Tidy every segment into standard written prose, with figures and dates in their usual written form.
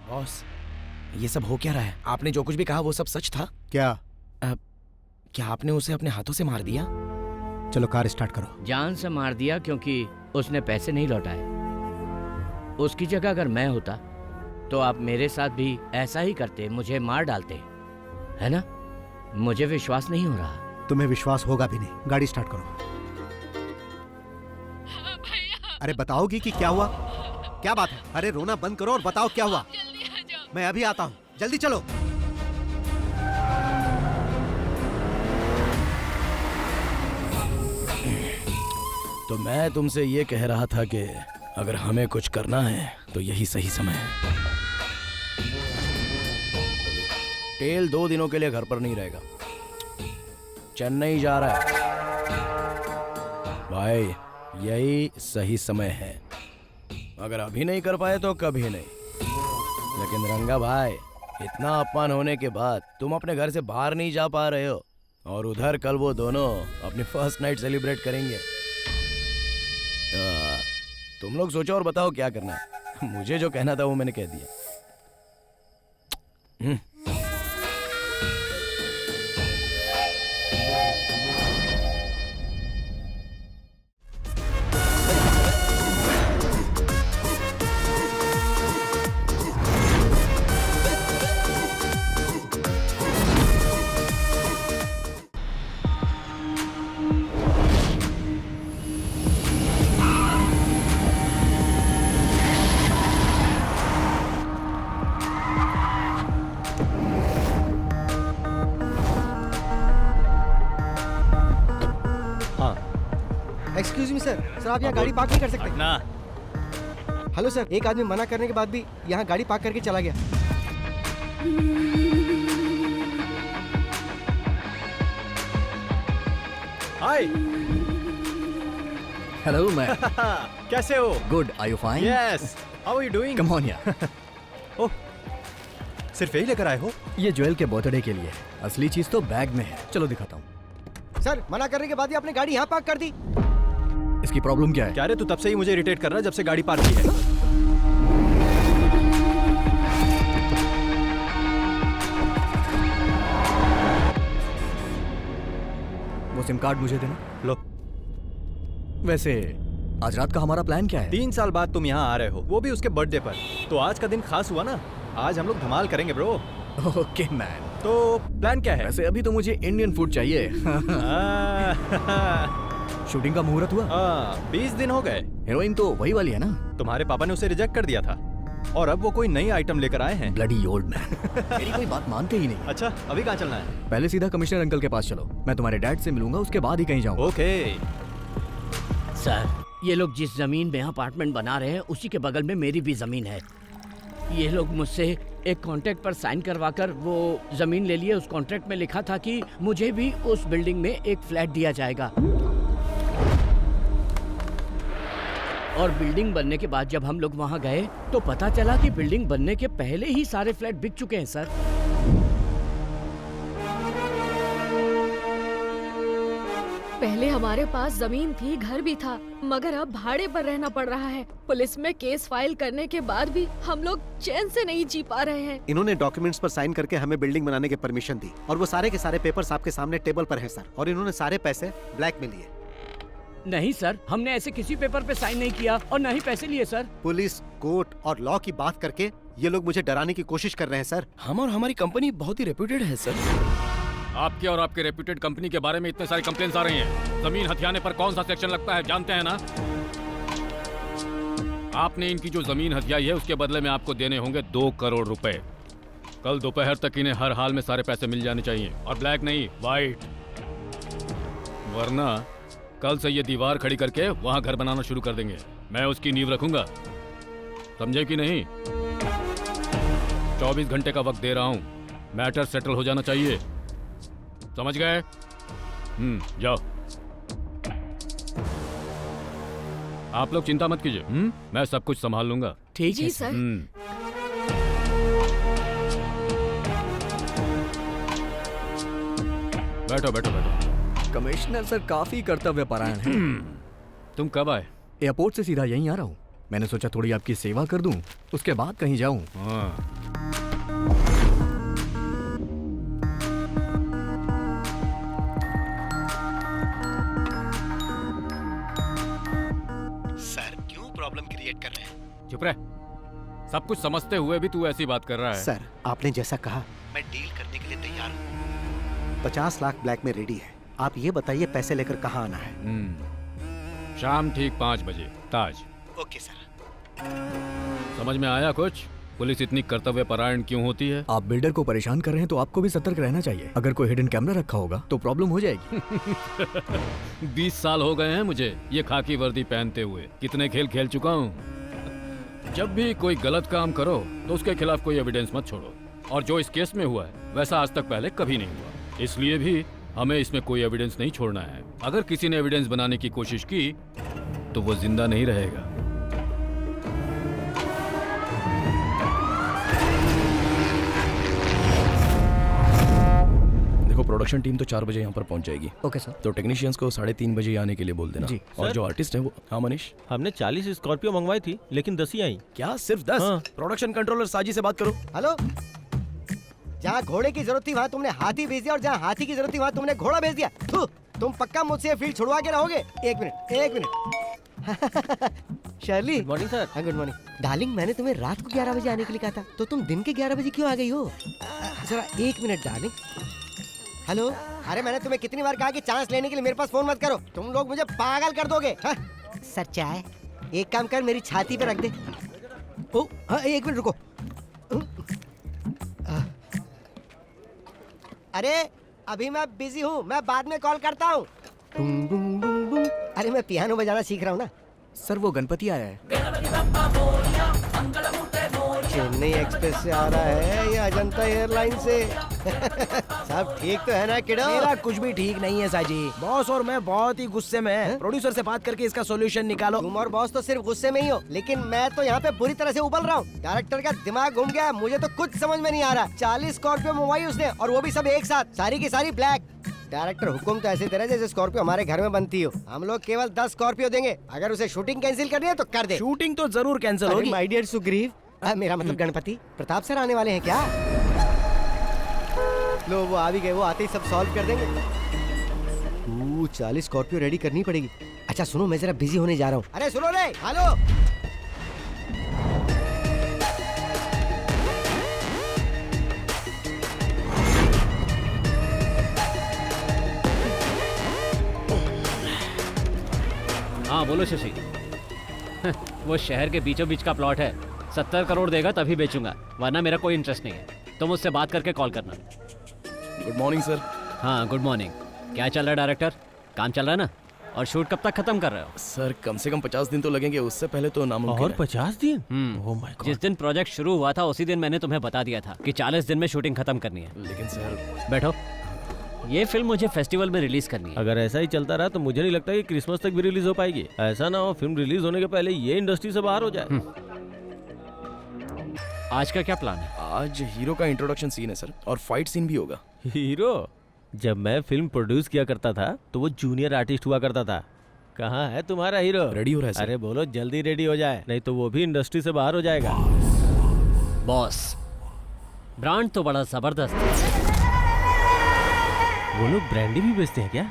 Boss, ये सब हो क्या रहा है? आपने जो कुछ भी कहा वो सब सच था? क्या? क्या आपने उसे अपने हाथों से मार दिया? चलो कार स्टार्ट करो। जान से मार दिया क्योंकि उसने पैसे नहीं लौटाए। उसकी जगह अगर मैं होता तो आप मेरे साथ भी ऐसा ही करते, मुझे मार डालते, है ना? मुझे विश्वास नहीं हो रहा। तुम्हें विश्वास होगा भी नहीं। गाड़ी स्टार्ट करो। अरे बताओगी कि क्या हुआ? क्या बात है? अरे रोना बंद करो और बताओ क्या हुआ। मैं अभी आता हूँ, जल्दी चलो। तो मैं तुमसे ये कह रहा था कि अगर हमें कुछ करना है तो यही सही समय है। टेल 2 दिनों के लिए घर पर नहीं रहेगा, चेन्नई जा रहा है। भाई यही सही समय है। अगर अभी नहीं कर पाए तो कभी नहीं। लेकिन रंगा भाई, इतना अपमान होने के बाद तुम अपने घर से बाहर नहीं जा पा रहे हो, और उधर कल वो दोनों अपनी फर्स्ट नाइट सेलिब्रेट करेंगे। तुम लोग सोचो और बताओ क्या करना है। मुझे जो कहना था वो मैंने कह दिया। एक्सक्यूज मी सर, आप यहाँ गाड़ी पार्क नहीं कर सकते? ना। हेलो सर, एक आदमी मना करने के बाद भी यहाँ गाड़ी पार्क करके चला गया। हाय। हेलो मैं कैसे हो? Good, are you fine? Yes, how are you doing? Come on यार। ओह, सिर्फ यही लेकर आए हो? ये जोएल के बर्थडे के लिए, असली चीज तो बैग में है। चलो दिखाता हूँ। सर, मना करने के बाद ही आपने गाड़ी यहाँ पार्क कर दी। इसकी प्रॉब्लम क्या है? क्या रे, तू तब से ही मुझे इरिटेट कर रहा है जब से गाड़ी पार्क की है। वो सिम कार्ड मुझे देना। लो। वैसे आज रात का हमारा प्लान क्या है? 3 साल बाद तुम यहाँ आ रहे हो, वो भी उसके बर्थडे पर। तो आज का दिन खास हुआ ना। आज हम लोग धमाल करेंगे ब्रो। Okay man. तो प्लान क्या है? वैसे अभी तो मुझे इंडियन फूड चाहिए। शूटिंग का मुहूर्त हुआ? 20 दिन हो गए। हीरोइन तो वही वाली है ना? तुम्हारे पापा ने उसे रिजेक्ट कर दिया था और अब वो कोई नई आइटम लेकर आए हैं। Bloody old man. मेरी कोई बात मानते ही नहीं। अच्छा, अभी कहाँ चलना है? पहले सीधा कमिश्नर अंकल के पास चलो। मैं तुम्हारे डैड से मिलूंगा, उसके बाद ही कहीं जाऊंगा। ओके। सर, ये लोग जिस जमीन में अपार्टमेंट बना रहे हैं उसी के बगल में मेरी भी जमीन है। ये लोग मुझसे एक कॉन्ट्रैक्ट पर साइन करवाकर वो जमीन ले लिए। उस कॉन्ट्रैक्ट में लिखा था कि मुझे भी उस बिल्डिंग में एक फ्लैट दिया जाएगा। और बिल्डिंग बनने के बाद जब हम लोग वहां गए तो पता चला कि बिल्डिंग बनने के पहले ही सारे फ्लैट बिक चुके हैं सर। पहले हमारे पास जमीन थी, घर भी था, मगर अब भाड़े पर रहना पड़ रहा है। पुलिस में केस फाइल करने के बाद भी हम लोग चैन से नहीं जी पा रहे हैं। इन्होंने डॉक्यूमेंट्स पर साइन करके हमें बिल्डिंग बनाने की परमिशन दी, और वो सारे के सारे पेपर्स आपके सामने टेबल पर हैं सर। और इन्होंने सारे पैसे ब्लैक में लिए। नहीं सर, हमने ऐसे किसी पेपर पे साइन नहीं किया और न ही पैसे लिए सर। पुलिस, कोर्ट और लॉ की बात करके ये लोग मुझे डराने की कोशिश कर रहे हैं सर। हम और हमारी कंपनी बहुत ही रेप्यूटेड है सर। आपके और आपके रेप्यूटेड कंपनी के बारे में इतने सारे कंप्लेंट्स आ रही हैं। जमीन हथियाने पर कौन सा सेक्शन लगता है जानते हैं ना? आपने इनकी जो जमीन हथियाई है उसके बदले में आपको देने होंगे 2 करोड़ रुपए। कल दोपहर तक इन्हें हर हाल में सारे पैसे मिल जाने चाहिए, और ब्लैक नहीं, वाइट। वरना कल से ये दीवार खड़ी करके वहां घर बनाना शुरू कर देंगे। मैं उसकी नींव रखूंगा, समझे कि नहीं? 24 घंटे का वक्त दे रहा हूं, मैटर सेटल हो जाना चाहिए, समझ गए? जाओ। आप लोग चिंता मत कीजिए, मैं सब कुछ संभाल लूंगा। ठीक है सर। बैठो बैठो बैठो। कमिश्नर सर काफी कर्तव्य परायण हैं। तुम कब आए? एयरपोर्ट से सीधा यहीं आ रहा हूँ। मैंने सोचा थोड़ी आपकी सेवा कर दूं, उसके बाद कहीं जाऊं। हाँ, इन्वेस्टिगेट कर रहे हैं। चुप रह। सब कुछ समझते हुए भी तू ऐसी बात कर रहा है। सर, आपने जैसा कहा मैं डील करने के लिए तैयार हूँ। 50 लाख ब्लैक में रेडी है। आप ये बताइए पैसे लेकर कहाँ आना है? शाम ठीक 5 बजे ताज। Okay sir. समझ में आया कुछ? पुलिस इतनी कर्तव्य परायण क्यों होती है? आप बिल्डर को परेशान कर रहे हैं तो आपको भी सतर्क रहना चाहिए। अगर कोई हिडन कैमरा रखा होगा तो प्रॉब्लम हो जाएगी। 20 साल हो गए हैं मुझे ये खाकी वर्दी पहनते हुए। कितने खेल खेल चुका हूँ। जब भी कोई गलत काम करो तो उसके खिलाफ कोई एविडेंस मत छोड़ो। और जो इस केस में हुआ है वैसा आज तक पहले कभी नहीं हुआ। इसलिए भी हमें इसमें कोई एविडेंस नहीं छोड़ना है। अगर किसी ने एविडेंस बनाने की कोशिश की तो वो जिंदा नहीं रहेगा। देखो, प्रोडक्शन टीम तो 4 बजे यहाँ पर पहुँच जाएगी। Okay sir. तो टेक्नीशियंस को 3:30 बजे आने के लिए बोल देना। जी। और जो आर्टिस्ट है वो, हाँ मनीष, हमने 40 स्कॉर्पियो मंगवाई थी लेकिन 10 ही आई। क्या सिर्फ 10? हाँ। प्रोडक्शन कंट्रोलर साजी से बात करो। हेलो, जहाँ घोड़े की जरूरत थी वहाँ तुमने हाथी भेज दिया और जहाँ हाथी की जरूरत थी वहाँ तुमने घोड़ा भेज दिया। थू, तुम पक्का मुझसे फील्ड छुड़वा के रहोगे? एक minute. Shirley, good morning sir. हाँ गुड मॉर्निंग। डार्लिंग, मैंने तुम्हें रात को 11 बजे आने के लिए कहा था, तो तुम दिन के 11 बजे क्यों आ गई हो? जरा 1 मिनट डार्लिंग। हेलो, अरे मैंने तुम्हें कितनी बार कहा कि चांस लेने के लिए मेरे पास फोन मत करो। तुम लोग मुझे पागल कर दोगे। हाँ? सर चाय, एक काम कर, मेरी छाती पे रख दे। ओ हाँ, 1 मिनट रुको। अरे अभी मैं बिजी हूँ, मैं बाद में कॉल करता हूँ। अरे मैं पियानो बजाना सीख रहा हूँ ना। सर वो गणपति आया है। चेन्नई एक्सप्रेस से आ रहा है या अजंता एयरलाइन से? सब ठीक तो है ना किडो? मेरा कुछ भी ठीक नहीं है साजी। बॉस और मैं बहुत ही गुस्से में हैं। प्रोड्यूसर से बात करके इसका सॉल्यूशन निकालो। तुम और बॉस तो सिर्फ गुस्से में ही हो, लेकिन मैं तो यहाँ पे बुरी तरह से उबल रहा हूँ। डायरेक्टर का दिमाग घूम गया है, मुझे तो कुछ समझ में नहीं आ रहा। 40 स्कॉर्पियो मंगवाई उसने और वो भी सब एक साथ, सारी की सारी ब्लैक। डायरेक्टर हुक्म तो ऐसे दे रहा है जैसे स्कॉर्पियो हमारे घर में बनती हो। हम लोग केवल 10 स्कॉर्पियो देंगे। अगर उसे शूटिंग कैंसिल करनी है तो कर दे। शूटिंग तो जरूर कैंसिल होगी। माय डियर सुग्रीव, मेरा मतलब गणपति प्रताप सर आने वाले हैं क्या? लो वो आ भी गए, वो आते ही सब सॉल्व कर देंगे। 40 स्कॉर्पियो रेडी करनी पड़ेगी। अच्छा सुनो, मैं जरा बिजी होने जा रहा हूँ। अरे सुनो रे, हेलो। हाँ बोलो शशि। वो शहर के बीचों बीच का प्लॉट है। 70 करोड़ देगा तभी बेचूंगा, वरना मेरा कोई इंटरेस्ट नहीं है। तुम उससे बात करके कॉल करना। Good morning sir. हाँ गुड मॉर्निंग। क्या चल रहा है डायरेक्टर? काम चल रहा है ना? और शूट कब तक खत्म कर रहे हो? सर कम से कम 50 दिन तो लगेंगे, उससे पहले तो नामुमकिन और है। 50 दिन? Oh my God. जिस दिन प्रोजेक्ट शुरू हुआ था उसी दिन मैंने तुम्हें बता दिया था कि 40 दिन में शूटिंग खत्म करनी है। लेकिन सर, बैठो। ये फिल्म मुझे फेस्टिवल में रिलीज करनी है। अगर ऐसा ही चलता रहा तो मुझे नहीं लगता कि क्रिसमस तक भी रिलीज हो पाएगी। ऐसा ना हो फिल्म रिलीज होने के पहले ये इंडस्ट्री से बाहर हो जाए। आज का क्या प्लान है? आज हीरो का इंट्रोडक्शन सीन है सर, और फाइट सीन भी होगा। हीरो? जब मैं फिल्म प्रोड्यूस किया करता था तो वो जूनियर आर्टिस्ट हुआ करता था। कहाँ है तुम्हारा हीरो? रेडी हो रहा है सर। अरे बोलो जल्दी रेडी हो जाए, नहीं तो वो भी इंडस्ट्री से बाहर हो जाएगा। बॉस, ब्रांड तो बड़ा जबरदस्त है। वो लोग ब्रांडी भी बेचते हैं क्या?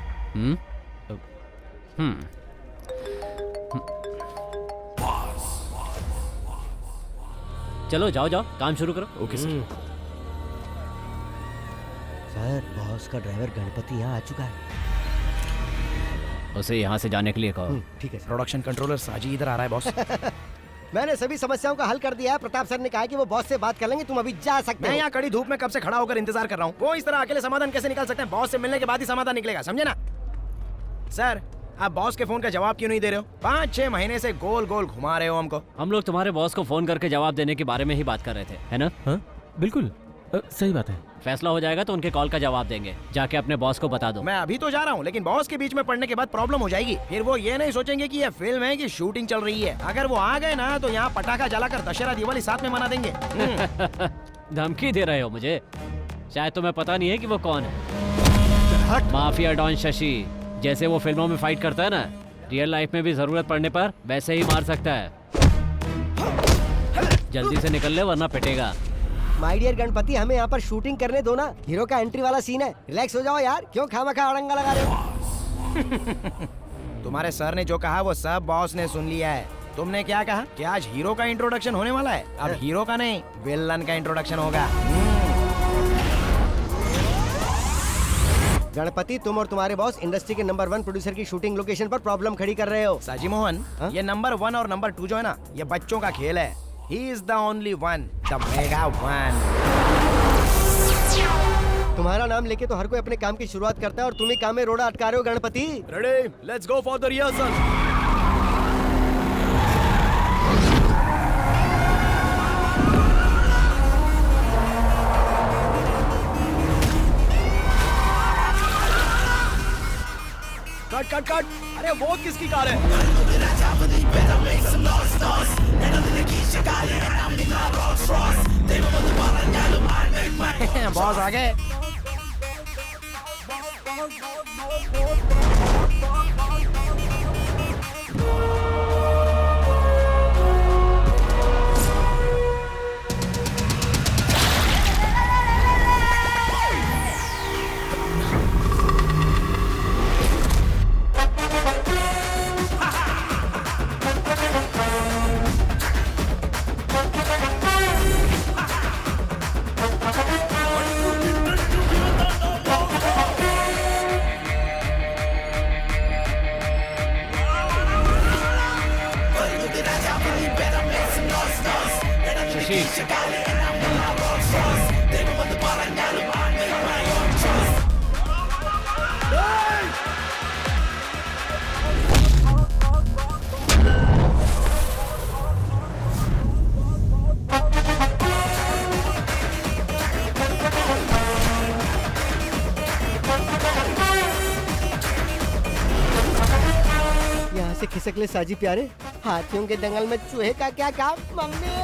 चलो जाओ जाओ, काम शुरू करो। Okay sir. सर बॉस का ड्राइवर गणपति यहाँ आ चुका है। उसे यहाँ से जाने के लिए कहो। ठीक है सर। प्रोडक्शन कंट्रोलर साजी इधर आ रहा है बॉस। मैंने सभी समस्याओं का हल कर दिया है। प्रताप सर ने कहा कि वो बॉस से बात कर लेंगे, तुम अभी जा सकते मैं हो। यहाँ कड़ी धूप में कब से खड़ा होकर इंतजार कर रहा हूँ। वो इस तरह अकेले समाधान कैसे निकाल सकते हैं? बॉस से मिलने के बाद ही समाधान निकलेगा, समझे ना? सर आप बॉस के फोन का जवाब क्यों नहीं दे रहे हो? 5-6 महीने से गोल गोल घुमा रहे हो हमको। हम लोग तुम्हारे बॉस को फोन करके जवाब देने के बारे में ही बात कर रहे थे, है ना? हाँ बिल्कुल, सही बात है। फैसला हो जाएगा तो उनके कॉल का जवाब देंगे। जाके अपने बॉस को बता दो। मैं अभी तो जा रहा हूँ, लेकिन बॉस के बीच में पड़ने के बाद प्रॉब्लम हो जाएगी। फिर वो ये नहीं सोचेंगे कि ये फिल्म है कि शूटिंग चल रही है। अगर वो आ गए ना तो यहाँ पटाखा जलाकर दशहरा दिवाली साथ में मना देंगे। धमकी दे रहे हो मुझे? शायद तुम्हें पता नहीं है कि वो कौन है। Mafia don Shashi. जैसे वो फिल्मों में फाइट करता है ना, रियल लाइफ में भी जरूरत पड़ने पर वैसे ही मार सकता है। जल्दी से निकल ले वरना पिटेगा। माय डियर गणपति, हमें यहाँ पर शूटिंग करने दो ना। हीरो का एंट्री वाला सीन है। रिलैक्स हो जाओ यार, क्यों खामखा अड़ंगा लगा रहे हो? तुम्हारे सर ने जो कहा वो सब बॉस ने सुन लिया है। तुमने क्या कहा कि आज हीरो का इंट्रोडक्शन होने वाला है? अब हीरो का नहीं, विलन का इंट्रोडक्शन होगा। गणपति, तुम और तुम्हारे बॉस इंडस्ट्री के नंबर 1 प्रोड्यूसर की शूटिंग लोकेशन पर प्रॉब्लम खड़ी कर रहे हो। साजी मोहन, ये नंबर 1 और नंबर 2 जो है ना, ये बच्चों का खेल है। He is the only one, the mega one. तुम्हारा नाम लेके तो हर कोई अपने काम की शुरुआत करता है और तुम ही काम में रोड़ा अटका रहे हो Ganpati. Ready? Let's go for the rehearsal. Cut cut cut! अरे वो किसकी कार है? बॉस आ गए। यहाँ से खिसक ले साजी प्यारे, हाथियों के दंगल में चूहे का क्या काम। मम्मी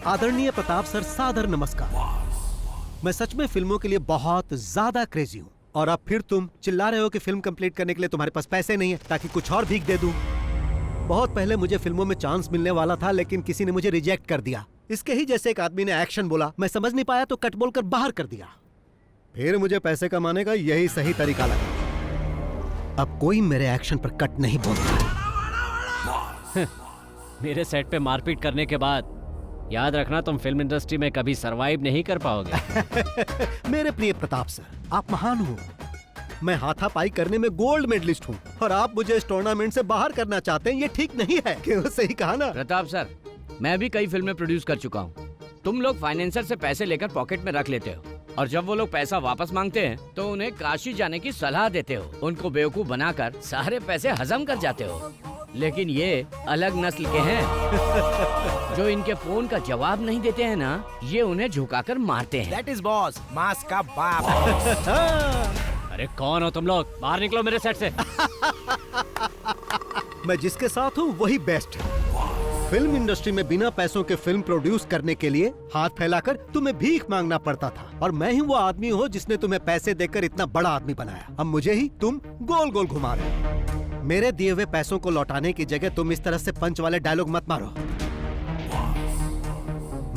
आदरणीय प्रताप सर, सादर नमस्कार। मैं सच में फिल्मों के लिए बहुत ज्यादा क्रेजी हूँ और अब फिर तुम चिल्ला रहे हो कि फिल्म कंप्लीट करने के लिए तुम्हारे पास पैसे नहीं है ताकि कुछ और भीख दे दूं। बहुत पहले मुझे फिल्मों में चांस मिलने वाला था, लेकिन किसी ने मुझे रिजेक्ट कर दिया। इसके ही जैसे एक आदमी ने एक्शन बोला, मैं समझ नहीं पाया तो कट बोलकर बाहर कर दिया। फिर मुझे पैसे कमाने का यही सही तरीका लगा। अब कोई मेरे एक्शन पर कट नहीं बोलता। मेरे सेट पे मारपीट करने के बाद याद रखना, तुम फिल्म इंडस्ट्री में कभी सरवाइव नहीं कर पाओगे। मेरे प्रिय प्रताप सर, आप महान हो। मैं हाथापाई करने में गोल्ड मेडलिस्ट हूँ और आप मुझे इस टूर्नामेंट से बाहर करना चाहते हैं। ये ठीक नहीं है। क्यों? सही कहा ना प्रताप सर, मैं भी कई फिल्में प्रोड्यूस कर चुका हूँ। तुम लोग फाइनेंसर से पैसे लेकर पॉकेट में रख लेते हो और जब वो लोग पैसा वापस मांगते हैं तो उन्हें काशी जाने की सलाह देते हो। उनको बेवकूफ बनाकर सारे पैसे हजम कर जाते हो। लेकिन ये अलग नस्ल के हैं जो इनके फोन का जवाब नहीं देते हैं ना, ये उन्हें झुकाकर मारते हैं। That is boss, मास का बाप। अरे कौन हो तुम लोग? बाहर निकलो मेरे सेट से। मैं जिसके साथ हूँ वही बेस्ट है। फिल्म इंडस्ट्री में बिना पैसों के फिल्म प्रोड्यूस करने के लिए हाथ फैलाकर तुम्हें भीख मांगना पड़ता था और मैं ही वो आदमी हूँ जिसने तुम्हें पैसे देकर इतना बड़ा आदमी बनाया। अब मुझे ही तुम गोल गोल घुमा रहे हो। मेरे दिए हुए पैसों को लौटाने की जगह तुम इस तरह से पंच वाले डायलॉग मत मारो।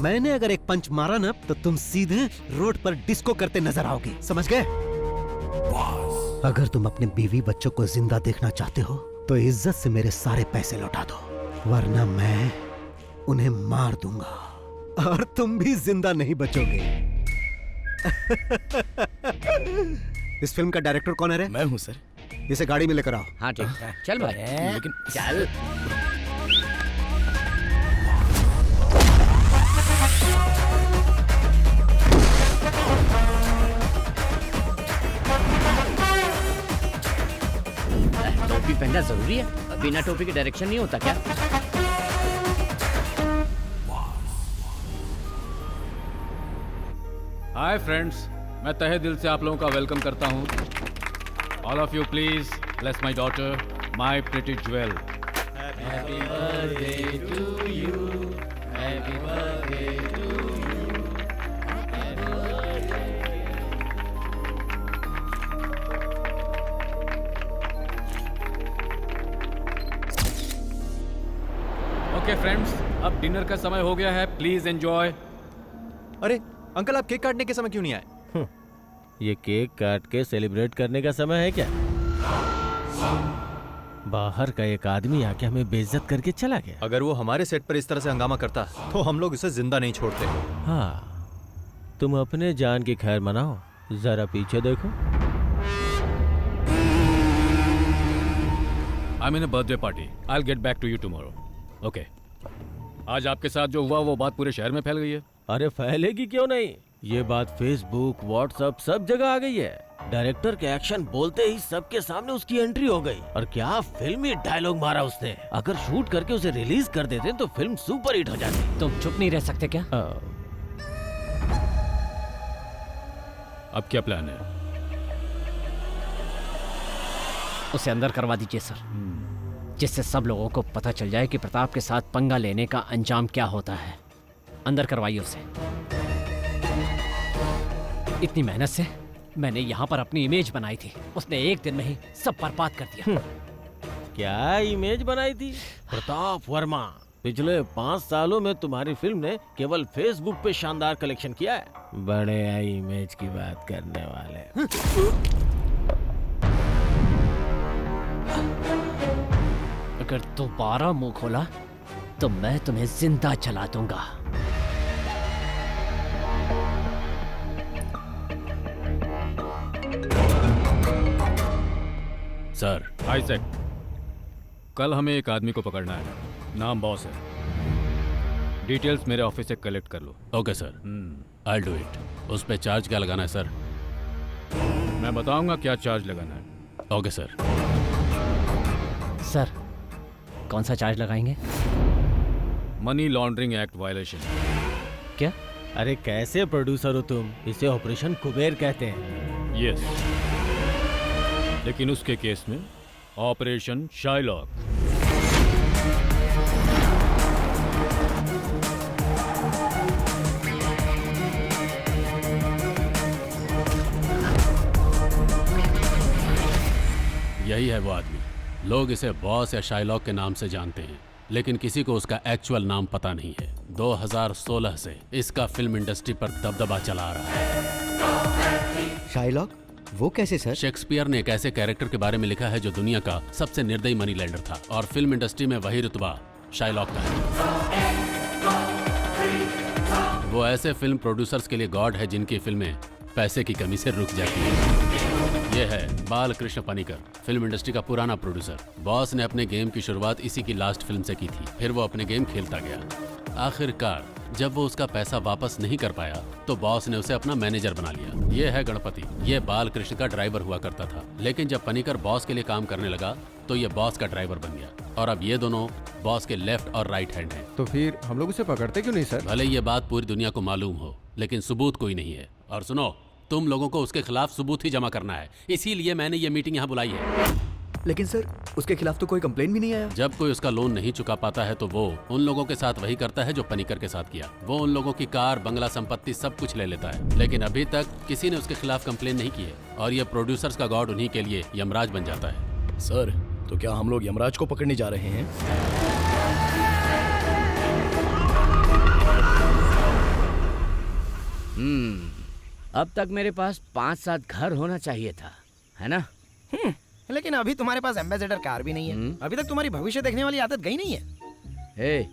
मैंने अगर एक पंच मारा ना तो तुम सीधे रोड पर डिस्को करते नजर आओगे। समझ गए? अगर तुम अपने बीवी बच्चों को जिंदा देखना चाहते हो तो इज्जत से मेरे सारे पैसे लौटा दो, वरना मैं उन्हें मार दूंगा और तुम भी जिंदा नहीं बचोगे। इस फिल्म का डायरेक्टर कौन है रे? मैं हूँ सर। इसे गाड़ी में लेकर आओ। हाँ ठीक, चल भाई। लेकिन चल। टोपी पहनना जरूरी है? बिना टोपी के डायरेक्शन नहीं होता क्या? हाय फ्रेंड्स, मैं तहे दिल से आप लोगों का वेलकम करता हूँ। All of you please bless my daughter, my pretty jewel. Happy birthday to you, happy birthday to you. Okay friends, अब डिनर का समय हो गया है, प्लीज एंजॉय। अरे अंकल, आप केक काटने के समय क्यों नहीं आए? ये केक काट के सेलिब्रेट करने का समय है क्या? बाहर का एक आदमी आके हमें बेइज्जत करके चला गया। अगर वो हमारे सेट पर इस तरह से हंगामा करता तो हम लोग इसे जिंदा नहीं छोड़ते। हाँ, तुम अपने जान की खैर मनाओ, जरा पीछे देखो। I mean birthday party. I will get back to you tomorrow. Okay. आज आपके साथ जो हुआ वो बात पूरे शहर में फैल गई है। अरे फैलेगी क्यों नहीं? ये बात फेसबुक, व्हाट्सएप सब जगह आ गई है। डायरेक्टर के एक्शन बोलते ही सबके सामने उसकी एंट्री हो गई। और क्या फिल्मी डायलॉग मारा उसने। अगर शूट करके उसे रिलीज कर देते तो फिल्म सुपर हिट हो जाती। तुम चुप नहीं रह सकते क्या? अब क्या प्लान है? उसे अंदर करवा दीजिए सर, जिससे सब लोगों को पता चल जाए कि प्रताप के साथ पंगा लेने का अंजाम क्या होता है। अंदर करवाइए उसे। इतनी मेहनत से मैंने यहाँ पर अपनी इमेज बनाई थी, उसने एक दिन में ही सब बर्बाद कर दिया। क्या इमेज बनाई थी? प्रताप वर्मा, पिछले 5 सालों में तुम्हारी फिल्म ने केवल फेसबुक पे शानदार कलेक्शन किया है। बड़े इमेज की बात करने वाले। अगर दोबारा मुंह खोला तो मैं तुम्हें जिंदा जला दूंगा। सर, आइजैक, कल हमें एक आदमी को पकड़ना है। नाम बॉस है। डिटेल्स मेरे ऑफिस से कलेक्ट कर लो। Okay sir, I do it. उस पे चार्ज क्या लगाना है सर? मैं बताऊंगा क्या चार्ज लगाना है। Okay sir. सर, कौन सा चार्ज लगाएंगे? Money laundering act violation. क्या? अरे कैसे प्रोड्यूसर हो तुम? इसे ऑपरेशन कुबेर कहते हैं। यस, लेकिन उसके केस में ऑपरेशन शाइलॉक। यही है वो आदमी। लोग इसे बॉस या शाइलॉक के नाम से जानते हैं, लेकिन किसी को उसका एक्चुअल नाम पता नहीं है। 2016 से इसका फिल्म इंडस्ट्री पर दबदबा चला आ रहा है। शाइलॉक? वो कैसे सर? शेक्सपियर ने एक ऐसे कैरेक्टर के बारे में लिखा है जो दुनिया का सबसे निर्दयी मनी लैंडर था, और फिल्म इंडस्ट्री में वही रुतबा शाइलॉक का है। वो ऐसे फिल्म प्रोड्यूसर्स के लिए गॉड है जिनकी फिल्में पैसे की कमी से रुक जाती है। ये है बालकृष्ण पनिकर, फिल्म इंडस्ट्री का पुराना प्रोड्यूसर। बॉस ने अपने गेम की शुरुआत इसी की लास्ट फिल्म से की थी। फिर वो अपने गेम खेलता गया। आखिरकार जब वो उसका पैसा वापस नहीं कर पाया तो बॉस ने उसे अपना मैनेजर बना लिया। ये है गणपति। ये बालकृष्ण का ड्राइवर हुआ करता था, लेकिन जब पनिकर बॉस के लिए काम करने लगा तो ये बॉस का ड्राइवर बन गया, और अब ये दोनों बॉस के लेफ्ट और राइट हैंड हैं। तो फिर हम लोग उसे पकड़ते क्यों नहीं सर? भले ये बात पूरी दुनिया को मालूम हो, लेकिन सबूत कोई नहीं है। और सुनो, तुम लोगों को उसके खिलाफ सबूत ही जमा करना है, इसीलिए मैंने ये मीटिंग यहाँ बुलाई है। लेकिन सर, उसके खिलाफ तो कोई कंप्लेन भी नहीं आया। जब कोई उसका लोन नहीं चुका पाता है तो वो उन लोगों के साथ वही करता है जो पनिकर के साथ किया। वो उन लोगों की कार, बंगला, संपत्ति सब कुछ ले लेता है, लेकिन अभी तक किसी ने उसके खिलाफ कंप्लेन नहीं की है। और ये प्रोड्यूसर्स का गॉड उन्हीं के लिए यमराज बन जाता है। सर, तो क्या हम लोग यमराज को पकड़ने जा रहे हैं? अब तक मेरे पास 5-7 घर होना चाहिए था, है ना? लेकिन अभी तुम्हारे पास एम्बेसडर कार भी नहीं है। अभी तक तुम्हारी भविष्य देखने वाली आदत गई नहीं है। ए,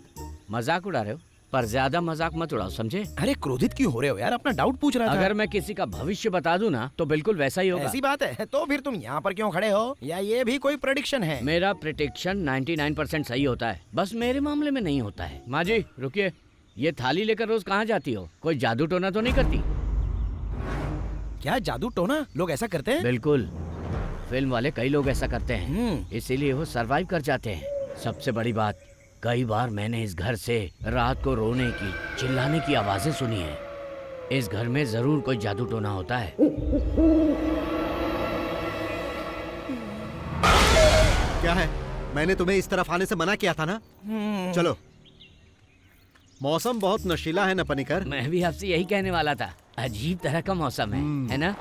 मजाक उड़ा रहे हो, पर ज्यादा मजाक मत उड़ाओ, समझे? अरे क्रोधित क्यों हो रहे हो यार? अपना डाउट पूछ रहा था। अगर मैं किसी का भविष्य बता दूं ना तो बिल्कुल वैसा ही होगा। ऐसी बात है तो फिर तुम यहाँ पर क्यों खड़े हो? या ये भी कोई प्रेडिक्शन है? मेरा प्रेडिक्शन 99% सही होता है, बस मेरे मामले में नहीं होता है। माँ जी रुकिए, ये थाली लेकर रोज कहाँ जाती हो? कोई जादू टोना तो नहीं करती? क्या जादू टोना? लोग ऐसा करते हैं? बिल्कुल, फिल्म वाले कई लोग ऐसा करते हैं, इसीलिए वो सरवाइव कर जाते हैं। सबसे बड़ी बात, कई बार मैंने इस घर से रात को रोने की, चिल्लाने की आवाजें सुनी है। इस घर में जरूर कोई जादू टोना होता है। क्या है? मैंने तुम्हें इस तरफ आने से मना किया था ना? चलो। मौसम बहुत नशीला है ना पनिकर? मैं भी आपसे यही कहने वाला था, अजीब तरह का मौसम है ना?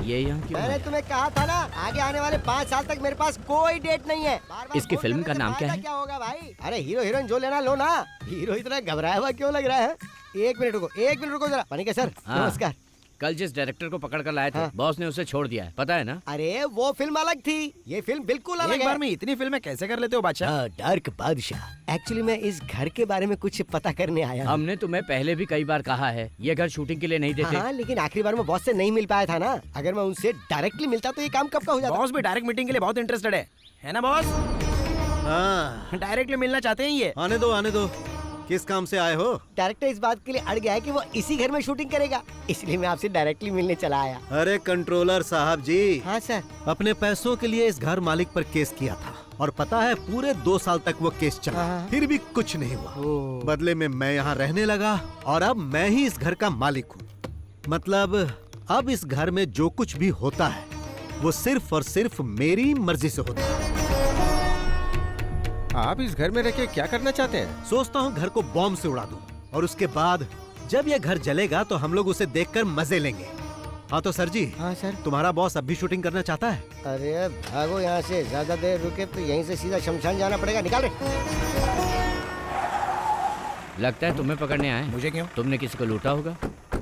ये यहाँ क्यों मैंने तुम्हें कहा था ना, आगे आने वाले 5 साल तक मेरे पास कोई डेट नहीं है। बार-बार इसकी फोन फिल्म करने का से नाम फायदा क्या है? क्या होगा भाई? अरे हीरो हीरोइन जो लेना लो ना। हीरो इतना घबराया हुआ क्यों लग रहा है? 1 मिनट रुको, 1 मिनट रुको जरा। पनिकर सर, हाँ। नमस्कार। कल जिस डायरेक्टर को पकड़ कर लाए थे, हाँ। बॉस ने उसे छोड़ दिया है, पता है ना? अरे वो फिल्म अलग थी, ये फिल्म बिल्कुल अलग एक है। बार में इतनी फिल्में कैसे कर लेते हो बादशाह? डार्क बादशाह। एक्चुअली मैं इस घर के बारे में कुछ पता करने आया हूँ। हमने तुम्हें पहले भी कई बार कहा है, ये घर शूटिंग के लिए नहीं देते। हाँ, लेकिन आखिरी बार में बॉस से नहीं मिल पाया था ना। अगर मैं उनसे डायरेक्टली मिलता तो ये काम कब का हो जाता। बॉस भी डायरेक्ट मीटिंग के लिए बहुत इंटरेस्टेड है ना बॉस? हाँ, डायरेक्टली मिलना चाहते हैं ये। आने दो आने दो। किस काम से आए हो? डायरेक्टर इस बात के लिए अड़ गया है कि वो इसी घर में शूटिंग करेगा, इसलिए मैं आपसे डायरेक्टली मिलने चला आया। अरे कंट्रोलर साहब जी, हाँ सर। अपने पैसों के लिए इस घर मालिक पर केस किया था और पता है पूरे 2 साल तक वो केस चला, हाँ। फिर भी कुछ नहीं हुआ। बदले में मैं यहाँ रहने लगा और अब मैं ही इस घर का मालिक हूँ। मतलब अब इस घर में जो कुछ भी होता है वो सिर्फ और सिर्फ मेरी मर्जी से होता है। आप इस घर में रह के क्या करना चाहते हैं? सोचता हूँ घर को बॉम्ब से उड़ा दूं और उसके बाद जब ये घर जलेगा तो हम लोग उसे देखकर मजे लेंगे। हाँ तो सर जी। हाँ सर। तुम्हारा बॉस अब भी शूटिंग करना चाहता है? अरे भागो यहाँ से, ज्यादा देर रुके तो यहीं से सीधा शमशान जाना पड़ेगा। निकाल रे। लगता है तुम्हें पकड़ने आए। मुझे क्यों? तुमने किसी को लूटा होगा।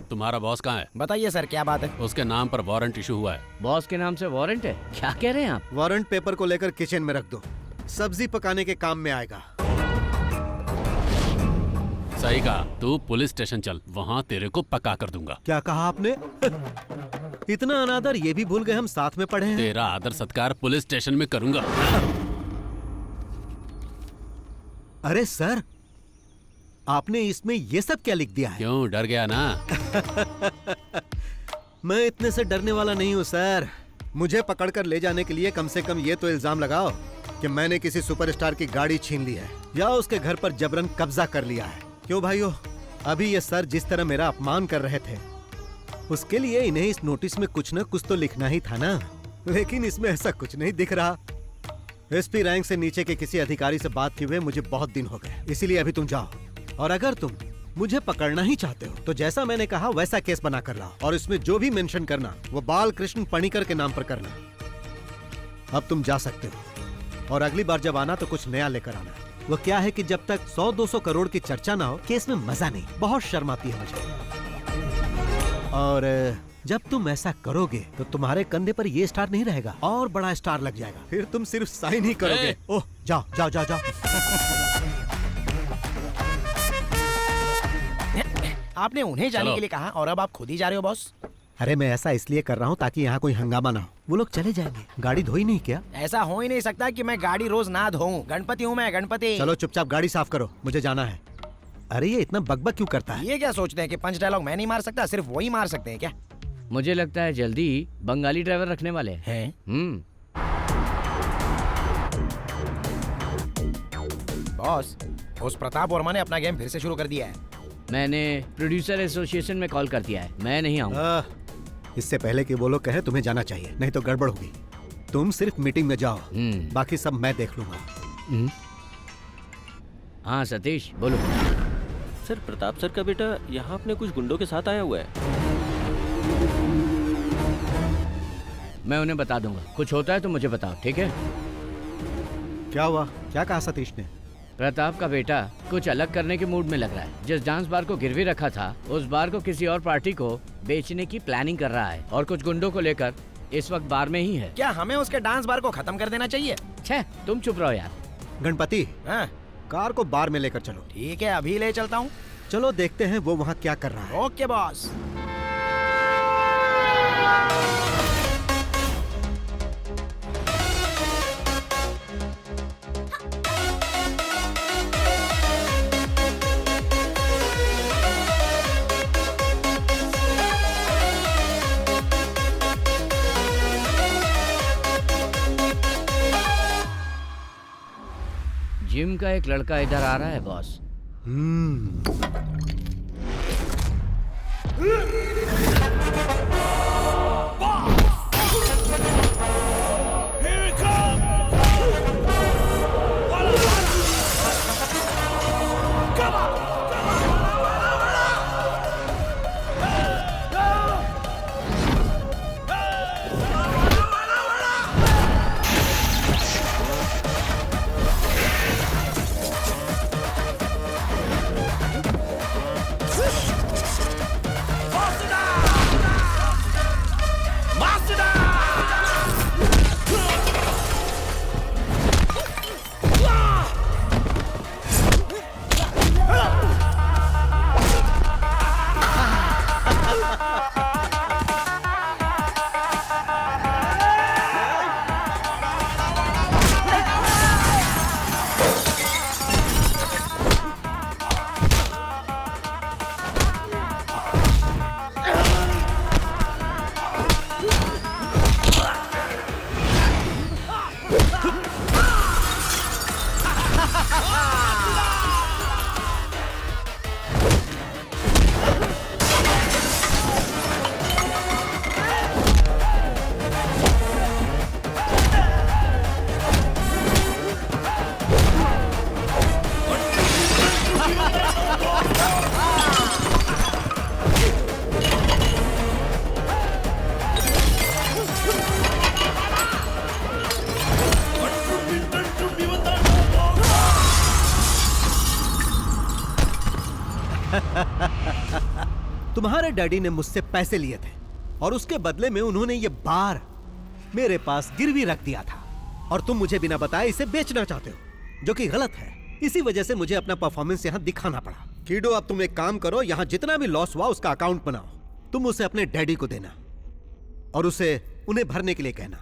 तुम्हारा बॉस कहाँ है? बताइए सर, क्या बात है? उसके नाम पर वारंट इशू हुआ है। बॉस के नाम से वारंट है? क्या कह रहे हैं आप? वारंट पेपर को लेकर किचन में रख दो, सब्जी पकाने के काम में आएगा। सही कहा, तू पुलिस स्टेशन चल, वहाँ तेरे को पका कर दूंगा। क्या कहा आपने? इतना अनादर ये भी भूल गए हम साथ में पढ़े हैं। तेरा आदर सत्कार पुलिस स्टेशन में करूंगा। अरे सर, आपने इसमें ये सब क्या लिख दिया है? क्यों, डर गया ना? मैं इतने से डरने वाला नहीं हूँ सर। मुझे पकड़कर ले जाने के लिए कम से कम ये तो इल्जाम लगाओ कि मैंने किसी सुपरस्टार की गाड़ी छीन ली है या उसके घर पर जबरन कब्जा कर लिया है। क्यों भाइयों, अभी ये सर जिस तरह मेरा अपमान कर रहे थे उसके लिए इन्हें इस नोटिस में कुछ न कुछ तो लिखना ही था ना, लेकिन इसमें ऐसा कुछ नहीं दिख रहा। एसपी रैंक से नीचे के किसी अधिकारी से बात किए हुए मुझे बहुत दिन हो गए, इसीलिए अभी तुम जाओ और अगर तुम मुझे पकड़ना ही चाहते हो तो जैसा मैंने कहा वैसा केस बना कर लाओ और इसमें जो भी मेंशन करना वो बालकृष्ण पणिकर के नाम पर करना। अब तुम जा सकते हो और अगली बार जब आना तो कुछ नया लेकर आना। वो क्या है कि जब तक 100-200 करोड़ की चर्चा ना हो केस में मजा नहीं, बहुत शर्म आती है मुझे। और जब तुम ऐसा करोगे तो तुम्हारे कंधे पर ये स्टार नहीं रहेगा और बड़ा स्टार लग जाएगा, फिर तुम सिर्फ साइन ही करोगे। ओह जाओ जाओ जाओ जाओ। आपने उन्हें जाने चलो। के लिए कहा और अब आप खुद ही जा रहे हो बॉस? अरे मैं ऐसा इसलिए कर रहा हूँ ताकि यहाँ कोई हंगामा ना हो। वो लोग चले जाएंगे, गाड़ी धोई नहीं क्या? ऐसा हो ही नहीं सकता कि मैं गाड़ी रोज ना धोऊं। गणपति हूँ मैं, गणपति। चलो चुपचाप गाड़ी साफ करो, मुझे जाना है। अरे ये इतना बकबक क्यों करता है? ये क्या सोचते हैं कि पंच डायलॉग मैं नहीं मार सकता, सिर्फ वही मार सकते हैं क्या? मुझे लगता है जल्दी ही बंगाली ड्राइवर रखने वाले हैं। बॉस, उस प्रताप वर्मा ने अपना गेम फिर से शुरू कर दिया है। मैंने प्रोड्यूसर एसोसिएशन में कॉल कर दिया है, मैं नहीं आऊंगा। इससे पहले कि वो लोग कहे तुम्हें जाना चाहिए, नहीं तो गड़बड़ होगी। तुम सिर्फ मीटिंग में जाओ, बाकी सब मैं देख लूंगा। हाँ सतीश बोलो। सर, प्रताप सर का बेटा यहाँ अपने कुछ गुंडों के साथ आया हुआ है। मैं उन्हें बता दूंगा, कुछ होता है तो मुझे बताओ, ठीक है? क्या हुआ? क्या कहा सतीश ने? प्रताप का बेटा कुछ अलग करने के मूड में लग रहा है। जिस डांस बार को गिरवी रखा था उस बार को किसी और पार्टी को बेचने की प्लानिंग कर रहा है और कुछ गुंडों को लेकर इस वक्त बार में ही है। क्या हमें उसके डांस बार को खत्म कर देना चाहिए? छे, तुम चुप रहो यार। गणपति, हाँ? कार को बार में लेकर चलो। ठीक है, अभी ले चलता हूँ। चलो देखते हैं वो वहाँ क्या कर रहा है। Okay boss. जिम का एक लड़का इधर आ रहा है बॉस। तुम्हारे डैडी ने मुझसे पैसे लिए थे और उसके बदले में उन्होंने ये बार मेरे पास गिरवी रख दिया था और तुम मुझे बिना बताए इसे बेचना चाहते हो, जो कि गलत है। इसी वजह से मुझे अपना परफॉर्मेंस यहाँ दिखाना पड़ा। कीडो, अब तुम एक काम करो, यहाँ जितना भी लॉस हुआ उसका अकाउंट बनाओ। तुम उसे अपने डैडी को देना और उसे उन्हें भरने के लिए कहना,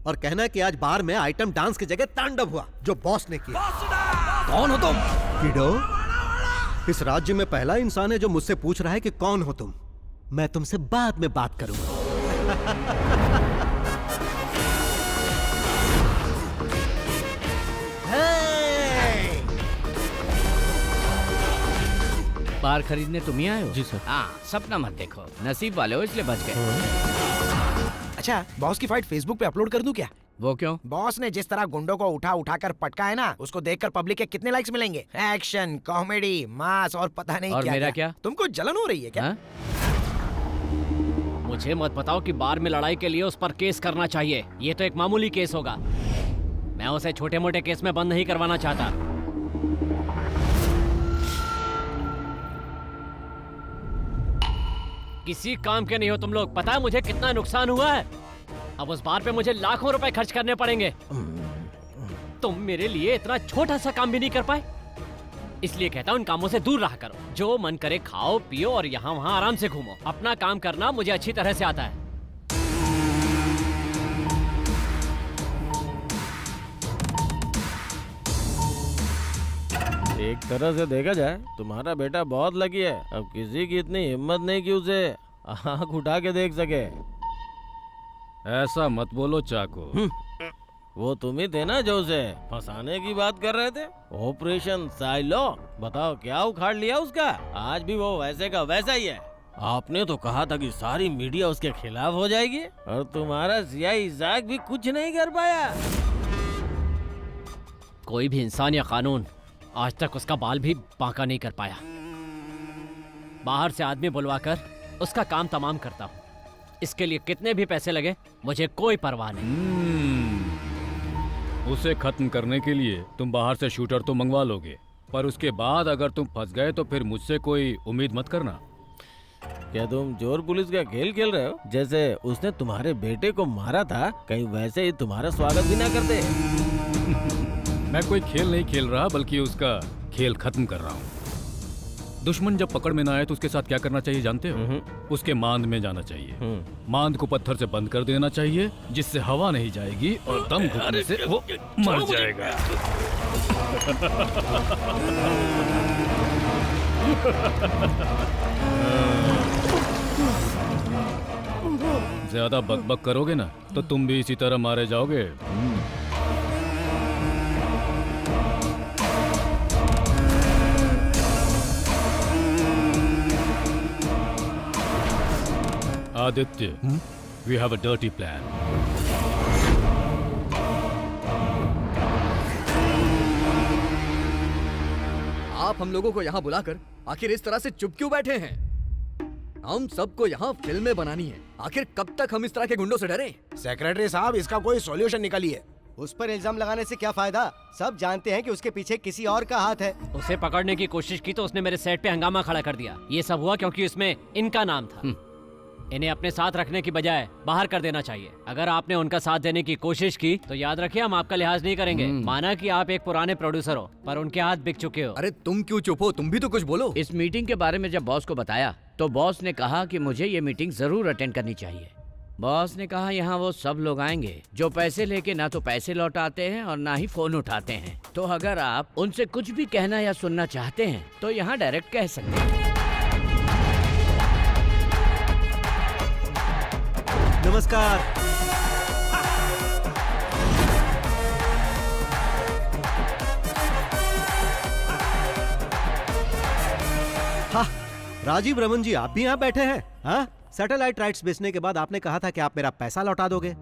और कहना कि आज बार में आइटम डांस की जगह तांडव हुआ जो बॉस ने किया। कौन हो तुम? कीडो, इस राज्य में पहला इंसान है जो मुझसे पूछ रहा है कि कौन हो तुम। मैं तुमसे बाद में बात करूंगा। बार खरीदने तुम ही आए हो? जी सर। हाँ, सपना मत देखो, नसीब वाले हो इसलिए बच गए। अच्छा, बॉस की फाइट फेसबुक पे अपलोड कर दूं क्या? वो क्यों? बॉस ने जिस तरह गुंडों को उठा उठा कर पटका है ना, उसको देखकर पब्लिक के कितने लाइक्स मिलेंगे। एक्शन, कॉमेडी, मास और पता नहीं और क्या मेरा क्या? तुमको जलन हो रही है क्या? हाँ? मुझे मत बताओ कि बार में लड़ाई के लिए उस पर केस करना चाहिए। ये तो एक मामूली केस होगा। मैं उसे छोटे मोटे केस में बंद नहीं करवाना चाहता। किसी काम के नहीं हो तुम लोग। पता है मुझे कितना नुकसान हुआ है? अब उस बार पे मुझे लाखों रुपए खर्च करने पड़ेंगे। तुम मेरे लिए इतना छोटा सा काम भी नहीं कर पाए। इसलिए कहता हूँ इन कामों से दूर रहा करो। जो मन करे खाओ पियो और यहाँ वहाँ आराम से घूमो। अपना काम करना मुझे अच्छी तरह से आता है। एक तरह से देखा जाए तुम्हारा बेटा बहुत लकी है। अब किसी की इतनी हिम्मत नहीं कि उसे आंख उठा के देख सके। ऐसा मत बोलो चाको। वो तुम ही थे ना जो उसे फंसाने की बात कर रहे थे। ऑपरेशन साइलो, बताओ क्या उखाड़ लिया उसका? आज भी वो वैसे का वैसा ही है। आपने तो कहा था कि सारी मीडिया उसके खिलाफ हो जाएगी और तुम्हारा सियाही इजाक भी कुछ नहीं कर पाया। कोई भी इंसान या कानून आज तक उसका बाल भी बांका नहीं कर पाया। बाहर से आदमी बुलवाकर उसका काम तमाम करता हूँ। इसके लिए कितने भी पैसे लगे मुझे कोई परवाह नहीं। उसे खत्म करने के लिए तुम बाहर से शूटर तो मंगवा लोगे, पर उसके बाद अगर तुम फंस गए तो फिर मुझसे कोई उम्मीद मत करना। क्या तुम चोर पुलिस का खेल खेल रहे हो? जैसे उसने तुम्हारे बेटे को मारा था, कहीं वैसे ही तुम्हारा स्वागत भी ना करते। मैं कोई खेल नहीं खेल रहा, बल्कि उसका खेल खत्म कर रहा हूँ। दुश्मन जब पकड़ में ना आए तो उसके साथ क्या करना चाहिए जानते हो? उसके मांद में जाना चाहिए। मांद को पत्थर से बंद कर देना चाहिए, जिससे हवा नहीं जाएगी और दम घुटने से वो मर जाएगा। ज्यादा बकबक करोगे ना तो तुम भी इसी तरह मारे जाओगे। Aditya, we have a dirty plan. आप हम लोगों को यहाँ बुलाकर आखिर इस तरह से चुप क्यों बैठे हैं? हम सबको यहाँ फिल्में बनानी है। आखिर कब तक हम इस तरह के गुंडों से डरें? सेक्रेटरी साहब, इसका कोई सॉल्यूशन निकालिए। उस पर इल्जाम लगाने से क्या फायदा? सब जानते हैं कि उसके पीछे किसी और का हाथ है। उसे पकड़ने की कोशिश की तो उसने मेरे सेट पे हंगामा खड़ा कर दिया। ये सब हुआ क्योंकि उसमें इनका नाम था। इन्हें अपने साथ रखने की बजाय बाहर कर देना चाहिए। अगर आपने उनका साथ देने की कोशिश की तो याद रखिए हम आपका लिहाज नहीं करेंगे। माना कि आप एक पुराने प्रोड्यूसर हो, पर उनके हाथ बिक चुके हो। अरे तुम क्यों चुप हो? तुम भी तो कुछ बोलो। इस मीटिंग के बारे में जब बॉस को बताया तो बॉस ने कहा कि मुझे ये मीटिंग जरूर अटेंड करनी चाहिए। बॉस ने कहा यहाँ वो सब लोग आएंगे जो पैसे लेके ना तो पैसे लौटाते हैं और ना ही फोन उठाते हैं। तो अगर आप उनसे कुछ भी कहना या सुनना चाहते हैं तो यहाँ डायरेक्ट कह सकते हैं। नमस्कार। हाँ, राजीव रमन जी, आप भी यहाँ बैठे हैं? हाँ, सैटेलाइट राइट्स बेचने के बाद आपने कहा था कि आप मेरा पैसा लौटा दोगे।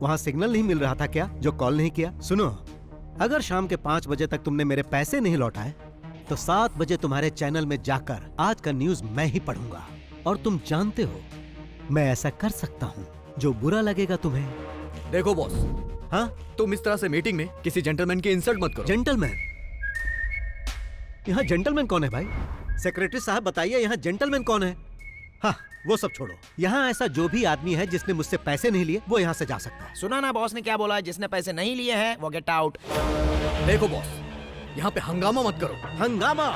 वहां सिग्नल नहीं मिल रहा था क्या जो कॉल नहीं किया? सुनो, अगर शाम के 5 बजे तक तुमने मेरे पैसे नहीं लौटाए तो 7 बजे तुम्हारे चैनल में जाकर आज का न्यूज मैं ही पढ़ूंगा। और तुम जानते हो मैं ऐसा कर सकता हूँ जो बुरा लगेगा तुम्हें। देखो बॉस, हाँ, तुम इस तरह से मीटिंग में किसी जेंटलमैन की इंसल्ट मत करो। जेंटलमैन? यहाँ जेंटलमैन कौन है भाई? सेक्रेटरी साहब बताइए यहाँ जेंटलमैन कौन है? हाँ वो सब छोड़ो, यहाँ ऐसा जो भी आदमी है जिसने मुझसे पैसे नहीं लिए वो यहाँ से जा सकता है। सुना ना बॉस ने क्या बोला, जिसने पैसे नहीं लिए हैं वो गेट आउट। देखो बॉस, यहाँ पे हंगामा मत करो। हंगामा?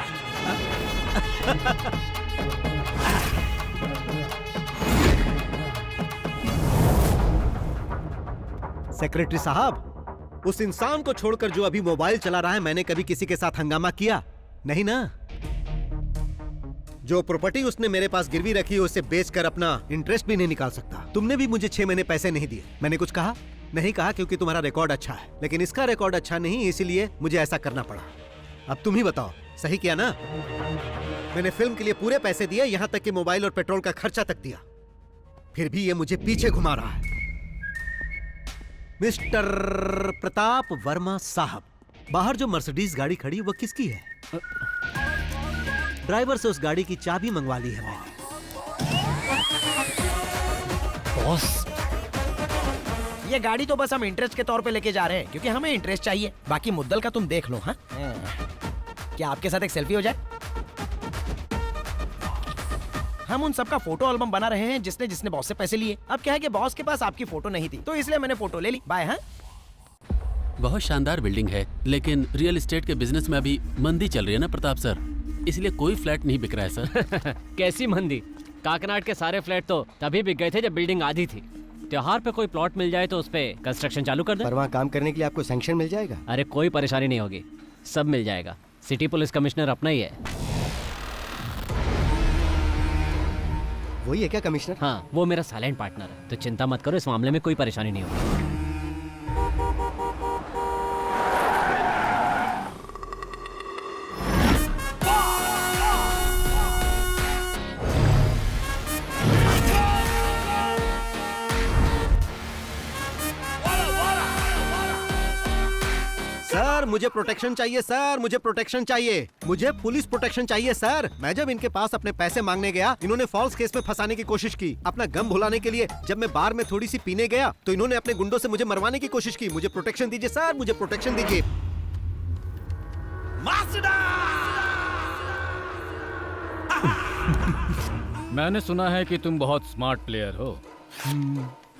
सेक्रेटरी साहब, उस इंसान को छोड़कर जो अभी मोबाइल चला रहा है, मैंने कभी किसी के साथ हंगामा किया नहीं ना? जो प्रॉपर्टी उसने मेरे पास गिरवी रखी है उसे बेचकर अपना इंटरेस्ट भी नहीं निकाल सकता। तुमने भी मुझे 6 महीने पैसे नहीं दिए। मैंने कुछ कहा? नहीं कहा, क्योंकि तुम्हारा रिकॉर्ड अच्छा है, लेकिन इसका रिकॉर्ड अच्छा नहीं, इसीलिए मुझे ऐसा करना पड़ा। अब तुम ही बताओ, सही किया ना? मैंने फिल्म के लिए पूरे पैसे दिए, यहाँ तक कि मोबाइल और पेट्रोल का खर्चा तक दिया, फिर भी ये मुझे पीछे घुमा रहा है। मिस्टर प्रताप वर्मा साहब, बाहर जो मर्सिडीज गाड़ी खड़ी वो किसकी है? ड्राइवर से उस गाड़ी की चाबी मंगवा ली है मैंने। बॉस, ये गाड़ी तो बस हम इंटरेस्ट के तौर पे लेके जा रहे हैं, क्योंकि हमें इंटरेस्ट चाहिए। बाकी मुद्दल का तुम देख लो। हाँ, क्या आपके साथ एक सेल्फी हो जाए? हम उन सबका फोटो एल्बम बना रहे हैं जिसने जिसने बॉस से पैसे लिए। अब क्या है कि बॉस के पास आपकी फोटो नहीं थी, तो इसलिए मैंने फोटो ले ली। बाय। हाँ, बहुत शानदार बिल्डिंग है, लेकिन रियल एस्टेट के बिजनेस में अभी मंदी चल रही है ना प्रताप सर, इसलिए कोई फ्लैट नहीं बिक रहा है सर। कैसी मंदी? काकनाड के सारे फ्लैट तो तभी बिक गए थे जब बिल्डिंग आधी थी। त्योहार पे कोई प्लॉट मिल जाए तो उस पे कंस्ट्रक्शन चालू कर दे। पर वहाँ काम करने के लिए आपको सैंक्शन मिल जाएगा? अरे कोई परेशानी नहीं होगी, सब मिल जाएगा। सिटी पुलिस कमिश्नर अपना ही है। वही है क्या कमिश्नर? हाँ, वो मेरा साइलेंट पार्टनर है, तो चिंता मत करो, इस मामले में कोई परेशानी नहीं होगी। सर मुझे प्रोटेक्शन चाहिए, सर मुझे प्रोटेक्शन चाहिए, मुझे पुलिस प्रोटेक्शन चाहिए सर। मैं जब इनके पास अपने पैसे मांगने गया, इन्होंने फॉल्स केस में फंसाने की कोशिश की। अपना गम भुलाने के लिए जब मैं बार में थोड़ी सी पीने गया तो इन्होंने अपने गुंडों से मुझे मरवाने की कोशिश की। मुझे प्रोटेक्शन दीजिए सर, मुझे प्रोटेक्शन दीजिए। मैंने सुना है कि तुम बहुत स्मार्ट प्लेयर हो।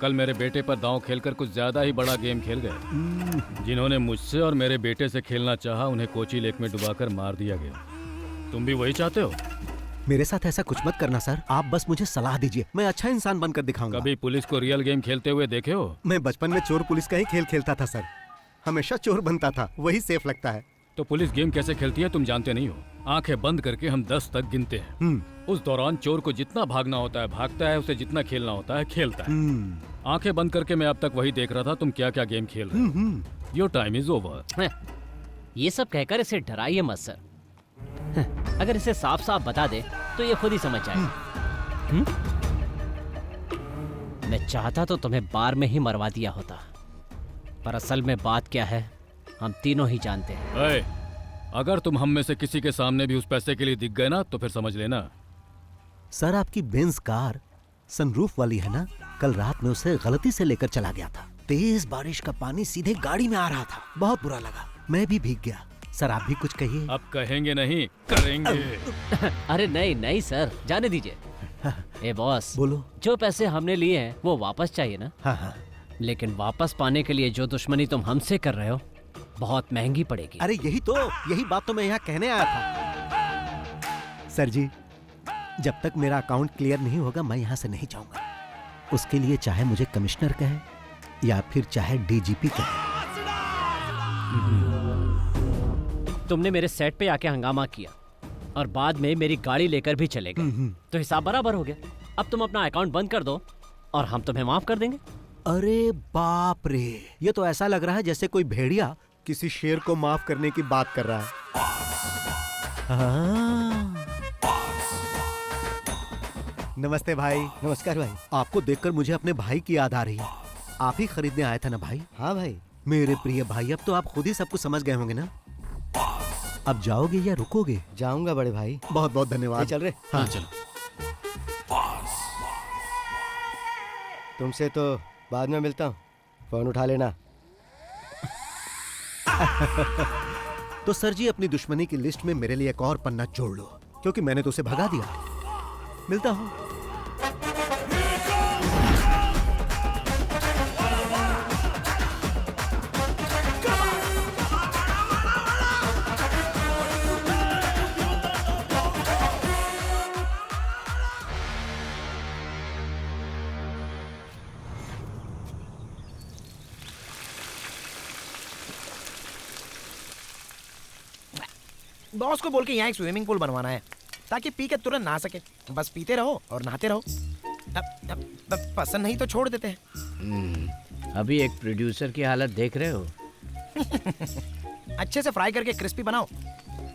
कल मेरे बेटे पर दांव खेलकर कुछ ज्यादा ही बड़ा गेम खेल गए। जिन्होंने मुझसे और मेरे बेटे से खेलना चाहा, उन्हें कोची लेक में डुबाकर मार दिया गया। तुम भी वही चाहते हो? मेरे साथ ऐसा कुछ मत करना सर, आप बस मुझे सलाह दीजिए, मैं अच्छा इंसान बनकर दिखाऊंगा। कभी पुलिस को रियल गेम खेलते हुए देखे हो? मैं बचपन में चोर पुलिस का ही खेल खेलता था सर, हमेशा चोर बनता था, वही सेफ लगता है। तो पुलिस गेम कैसे खेलती है तुम जानते नहीं हो। आंखें बंद करके हम 10 तक गिनते हैं। उस दौरान चोर को जितना भागना होता है भागता है, उसे जितना खेलना होता है खेलता है। आंखें बंद करके मैं अब तक वही देख रहा था तुम क्या क्या गेम खेल रहे हो। Your time is over. ये सब कहकर इसे डराइए मत सर, अगर इसे साफ साफ बता दे तो ये खुद ही समझ जाएगा। मैं चाहता तो तुम्हें बार में ही मरवा दिया होता, पर असल में बात क्या है हम तीनों ही जानते हैं। अगर तुम हम में से किसी के सामने भी उस पैसे के लिए दिख गए ना तो फिर समझ लेना। सर आपकी बेंज कार सनरूफ वाली है ना? कल रात में उसे गलती से लेकर चला गया था। तेज बारिश का पानी सीधे गाड़ी में आ रहा था, बहुत बुरा लगा, मैं भी भीग गया। सर आप भी कुछ कहिए। अब कहेंगे नहीं, करेंगे। अरे नहीं नहीं सर, जाने दीजिए। ए बॉस, बोलो। जो पैसे हमने लिए हैं वो वापस चाहिए ना? हाँ हाँ। लेकिन वापस पाने के लिए जो दुश्मनी तुम हमसे कर रहे हो बहुत महंगी पड़ेगी। अरे यही बात तो मैं यहाँ कहने आया था। सर जी, जब तक मेरा अकाउंट क्लियर नहीं होगा मैं यहाँ से नहीं जाऊंगा। उसके लिए चाहे मुझे कमिश्नर कहे या फिर चाहे डीजीपी कहे। तुमने मेरे सेट पे आके हंगामा किया और बाद में मेरी गाड़ी लेकर भी चले गए, तो हिसाब बराबर हो गया। अब तुम अपना अकाउंट बंद कर दो और हम तुम्हें माफ कर देंगे। अरे बाप रे, ये तो ऐसा लग रहा है जैसे कोई भेड़िया किसी शेर को माफ करने की बात कर रहा है। नमस्ते भाई। नमस्कार भाई। आपको देखकर मुझे अपने भाई की याद आ रही है। आप ही खरीदने आए थे ना भाई? हाँ भाई। मेरे प्रिय भाई, अब तो आप खुद ही सब कुछ समझ गए होंगे ना? अब जाओगे या रुकोगे? जाऊंगा बड़े भाई। बहुत बहुत धन्यवाद। चल रहे? हाँ चलो। तुमसे तो बाद में मिलता हूँ, फोन उठा लेना। तो सर जी अपनी दुश्मनी की लिस्ट में मेरे लिए एक और पन्ना जोड़ लो। क्योंकि मैंने तो उसे भगा दिया। मिलता हूँ। बॉस को बोल के यहाँ एक स्विमिंग पूल बनवाना है ताकि पी के तुरंत नहा सके। बस पीते रहो और नहाते रहो। अब पसंद नहीं तो छोड़ देते हैं। अभी एक प्रोड्यूसर की हालत देख रहे हो। अच्छे से फ्राई करके क्रिस्पी बनाओ,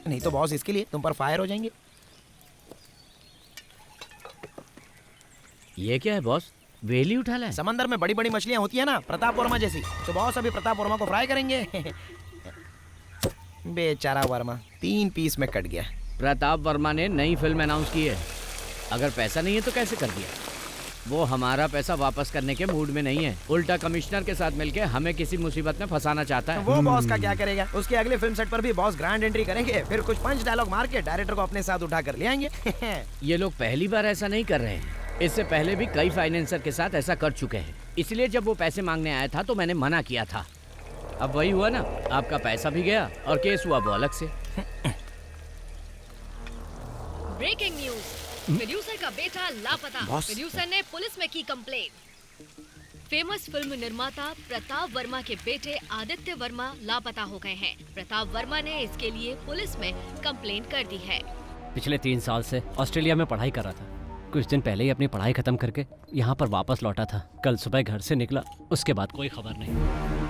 नहीं तो बॉस इसके लिए तुम पर फायर हो जाएंगे। ये क्या है बॉस, वेली उठा लाए? समंदर में बड़ी बड़ी मछलियां होती है ना, प्रताप वर्मा जैसी, तो बॉस अभी प्रताप वर्मा को फ्राई करेंगे। बेचारा वर्मा 3 पीस में कट गया। प्रताप वर्मा ने नई फिल्म अनाउंस की है, अगर पैसा नहीं है तो कैसे कर दिया? वो हमारा पैसा वापस करने के मूड में नहीं है, उल्टा कमिश्नर के साथ मिलके हमें किसी मुसीबत में फंसाना चाहता है। वो बॉस का क्या करेगा? उसके अगले फिल्म सेट पर भी बॉस ग्रैंड एंट्री करेंगे, फिर कुछ पंच डायलॉग मार के डायरेक्टर को अपने साथ उठा कर ले आएंगे। ये लोग पहली बार ऐसा नहीं कर रहे हैं, इससे पहले भी कई फाइनेंसर के साथ ऐसा कर चुके हैं। इसलिए जब वो पैसे मांगने आया था तो मैंने मना किया था। अब वही हुआ ना, आपका पैसा भी गया और केस हुआ वो अलग से। ब्रेकिंग न्यूज, प्रोड्यूसर का बेटा लापता। प्रोड्यूसर ने पुलिस में की कंप्लेंट। फेमस फिल्म निर्माता प्रताप वर्मा के बेटे आदित्य वर्मा लापता हो गए हैं। प्रताप वर्मा ने इसके लिए पुलिस में कंप्लेंट कर दी है। पिछले 3 साल से ऑस्ट्रेलिया में पढ़ाई कर रहा था। कुछ दिन पहले ही अपनी पढ़ाई खत्म करके यहाँ पर वापस लौटा था। कल सुबह घर से निकला, उसके बाद कोई खबर नहीं।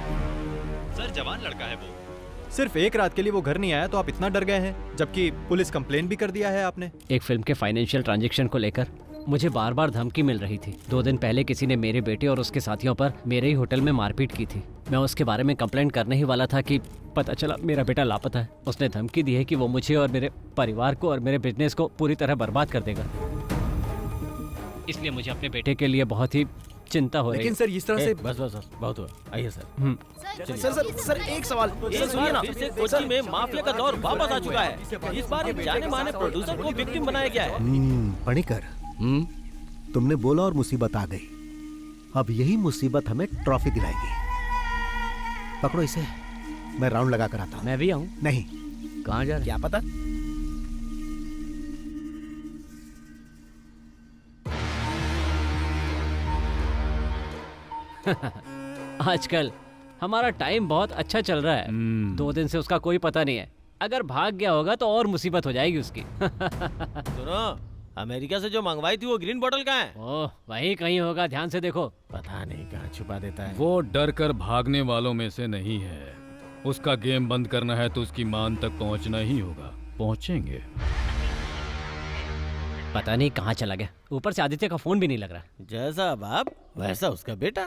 सर जवान लड़का है वो, सिर्फ एक रात के लिए वो घर नहीं आया तो आप इतना डर गए हैं, जबकि पुलिस कंप्लेंट भी कर दिया है आपने। एक फिल्म के फाइनेंशियल ट्रांजैक्शन को लेकर मुझे बार बार धमकी मिल रही थी। 2 दिन पहले किसी ने मेरे बेटे और उसके साथियों पर मेरे ही होटल में मारपीट की थी। मैं उसके बारे में कंप्लेंट करने ही वाला था कि पता चला मेरा बेटा लापता है। उसने धमकी दी है कि वो मुझे और मेरे परिवार को और मेरे बिजनेस को पूरी तरह बर्बाद कर देगा। इसलिए मुझे अपने बेटे के लिए बहुत ही चिंता हो रही है। लेकिन सर इस तरह से बस बहुत हुआ। आइए सर। सर एक सवाल सुनिए ना, फिर से कोच्चि में माफिया का दौर वापस आ चुका है। इस बार एक जाने माने प्रोड्यूसर को विक्टिम बनाया गया है। पणिकर, तुमने बोला और मुसीबत आ गई। अब यही मुसीबत हमें ट्रॉफी दिलाएगी। पकड़ो इसे, मैं राउंड लगा कर आता हूँ। मैं भी आऊँ? नहीं। कहाँ जा रहे? क्या पता। आजकल हमारा टाइम बहुत अच्छा चल रहा है। 2 दिन से उसका कोई पता नहीं है। अगर भाग गया होगा तो और मुसीबत हो जाएगी उसकी। सुनो, अमेरिका से जो मंगवाई थी वो ग्रीन बोतल कहाँ है? ओह, वहीं कहीं होगा, ध्यान से देखो। पता नहीं कहाँ छुपा देता है। वो डर कर भागने वालों में से नहीं है। उसका गेम बंद करना है तो उसकी मान तक पहुंचना ही होगा। पहुंचेंगे। पता नहीं कहाँ चला गया। ऊपर से आदित्य का फोन भी नहीं लग रहा। जैसा बाप वैसा उसका बेटा।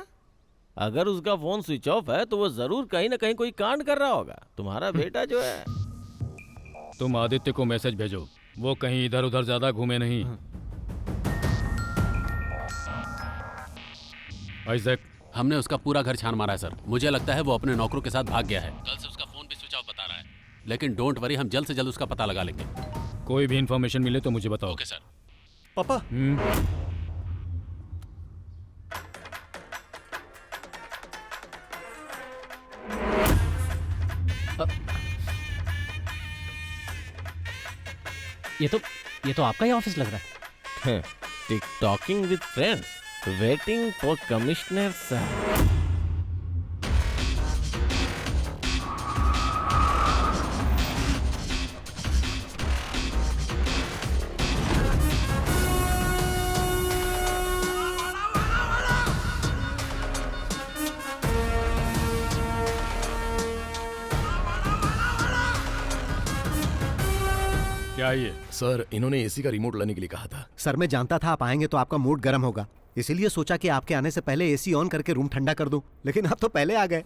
अगर उसका फोन स्विच ऑफ है तो वो जरूर कहीं ना कहीं कोई कांड कर रहा होगा। तुम्हारा बेटा जो है। तुम आदित्य को मैसेज भेजो, वो कहीं इधर उधर ज्यादा घूमे नहीं। आइजैक, हमने उसका पूरा घर छान मारा है सर। मुझे लगता है वो अपने नौकरों के साथ भाग गया है। कल से उसका फोन भी स्विच ऑफ बता रहा है। लेकिन डोंट वरी, हम जल्द से जल्द उसका पता लगा लेंगे। कोई भी इंफॉर्मेशन मिले तो मुझे बताओ। Okay sir. पापा, ये तो आपका ही ऑफिस लग रहा है। टिकटॉकिंग with friends, waiting for commissioner sir. क्या ये? सर इन्होंने एसी का रिमोट लाने के लिए कहा था। सर मैं जानता था आप आएंगे तो आपका मूड गर्म होगा, इसीलिए सोचा कि आपके आने से पहले एसी ऑन करके रूम ठंडा कर दूं, लेकिन आप तो पहले आ गए।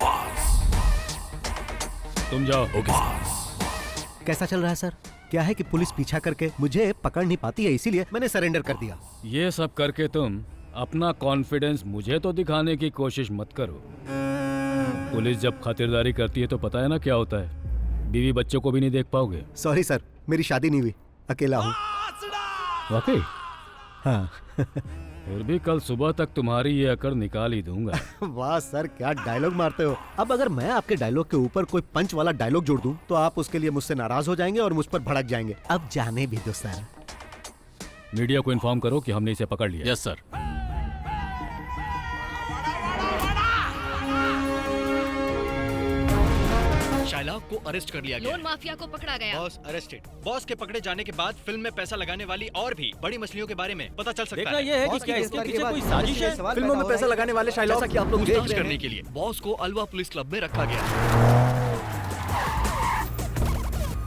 तुम जाओ। ओके। कैसा चल रहा है सर? क्या है कि पुलिस पीछा करके मुझे पकड़ नहीं पाती है, इसीलिए मैंने सरेंडर कर दिया। ये सब करके तुम अपना कॉन्फिडेंस मुझे तो दिखाने की कोशिश मत करो। पुलिस जब खातिरदारी करती है तो पता है ना क्या होता है। बीवी बच्चों को भी नहीं देख पाओगे। सॉरी सर, मेरी शादी नहीं हुई, अकेला हूँ। वाकई? हाँ। फिर भी कल सुबह तक तुम्हारी ये अकड़ निकाल ही दूंगा। वाह सर, क्या डायलॉग मारते हो। अब अगर मैं आपके डायलॉग के ऊपर कोई पंच वाला डायलॉग जोड़ दूं तो आप उसके लिए मुझसे नाराज हो जाएंगे और मुझ पर भड़क जाएंगे। अब जाने भी दो सर। मीडिया को इन्फॉर्म करो कि हमने इसे पकड़ लिया। Yes sir. शाइलाब को अरेस्ट कर लिया गया। लोन माफिया को पकड़ा गया। Boss arrested. बॉस के पकड़े जाने के बाद फिल्म में पैसा लगाने वाली और भी बड़ी मछलियों के बारे में पता चल सकता देखना है। ये है कि क्या इसके पीछे कोई साजिश है। फिल्मों में पैसा लगाने वाले शाइलाब जैसा कि आप लोग देख पूछताछ रहे हैं, करने के लिए बॉस को अलवा पुलिस क्लब में रखा गया।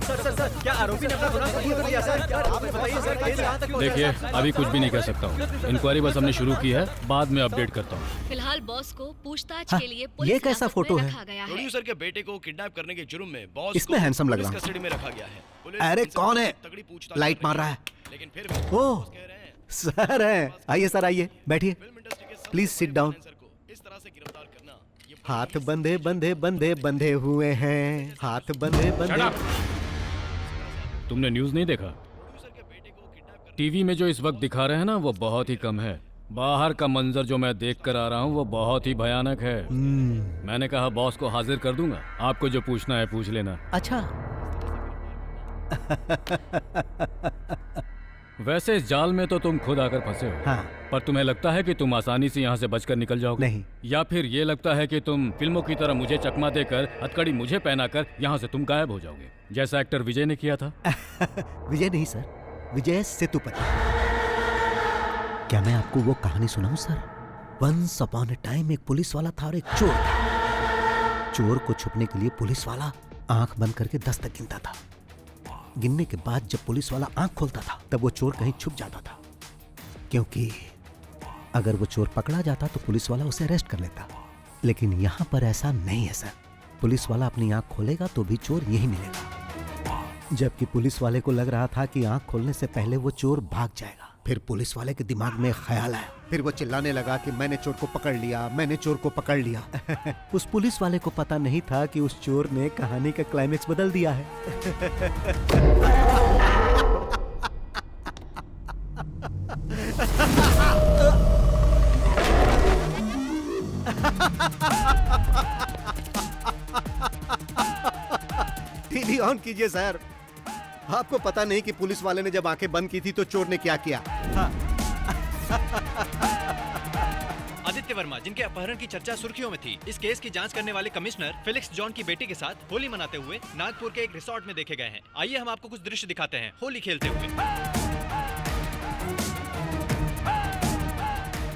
सर, क्या आरोपी ने अपना गुनाह कबूल कर लिया सर? आप बताइए सर, केस कहां तक पहुंचा? देखिए, अभी कुछ भी नहीं कह सकता हूँ। इंक्वायरी बस हमने शुरू की है, बाद में अपडेट करता हूँ। फिलहाल बॉस को पूछताछ हाँ, के लिए ये पुलिस कैसा हिरासत फोटो में है? रखा गया है। प्रोड्यूसर के बेटे को किडनैप करने के जुर्म में बॉस इसमें हैंडसम लग रहा पुलिस हूँ। कस्टडी में रखा गया है। पुलिस अरे उनसे कौन है? तगड़ी पूछताछ लाइट कर मार रही रहा है। है। लेकिन फिर भी ओह, बॉस कह रहे हैं, सर है। आइए सर, आइए बैठिए। फिल्म इंडस्ट्री के सबसे प्लीज सिट बड़े डाउन। फाइनेंसर को इस तरह से गिरफ्तार करना ये हाथ बंधे बंधे बंधे बंधे हुए हैं, हाथ बंधे बंधे। तुमने न्यूज़ नहीं देखा? टीवी में जो इस वक्त दिखा रहे हैं ना, वो बहुत ही कम है। बाहर का मंजर जो मैं देख कर आ रहा हूँ वो बहुत ही भयानक है। मैंने कहा बॉस को हाजिर कर दूंगा, आपको जो पूछना है पूछ लेना। अच्छा। वैसे इस जाल में तो तुम खुद आकर फंसे हो। हाँ। पर तुम्हें लगता है कि तुम आसानी से यहाँ से बचकर निकल जाओगे? नहीं। या फिर ये लगता है कि तुम फिल्मों की तरह मुझे चकमा देकर, हथकड़ी मुझे पहनाकर यहाँ से तुम गायब हो जाओगे, जैसा एक्टर विजय ने किया था? विजय नहीं सर, विजय सेतुपति। क्या मैं आपको वो कहानी सुनाऊं sir? Once upon a time एक पुलिस वाला था और एक चोर था। चोर को छुपने के लिए पुलिस वाला आंख बंद करके 10 तक गिनता था। गिनने के बाद जब पुलिस वाला आंख खोलता था तब वो चोर कहीं छुप जाता था, क्योंकि अगर वो चोर पकड़ा जाता तो पुलिस वाला उसे अरेस्ट कर लेता। लेकिन यहाँ पर ऐसा नहीं है सर। पुलिस वाला अपनी आंख खोलेगा तो भी चोर यही मिलेगा। जबकि पुलिस वाले को लग रहा था कि आंख खोलने से पहले वो चोर भाग जाएगा। फिर पुलिस वाले के दिमाग में ख्याल आया। फिर वो चिल्लाने लगा कि मैंने चोर को पकड़ लिया, मैंने चोर को पकड़ लिया। उस पुलिस वाले को पता नहीं था कि उस चोर ने कहानी का क्लाइमेक्स बदल दिया है। टीवी ऑन कीजिए सर। आपको पता नहीं कि पुलिस वाले ने जब आंखें बंद की थी तो चोर ने क्या किया? हाँ। आदित्य वर्मा, जिनके अपहरण की चर्चा सुर्खियों में थी, इस केस की जांच करने वाले कमिश्नर फेलिक्स जॉन की बेटी के साथ होली मनाते हुए नागपुर के एक रिसोर्ट में देखे गए हैं। आइए हम आपको कुछ दृश्य दिखाते हैं होली खेलते हुए।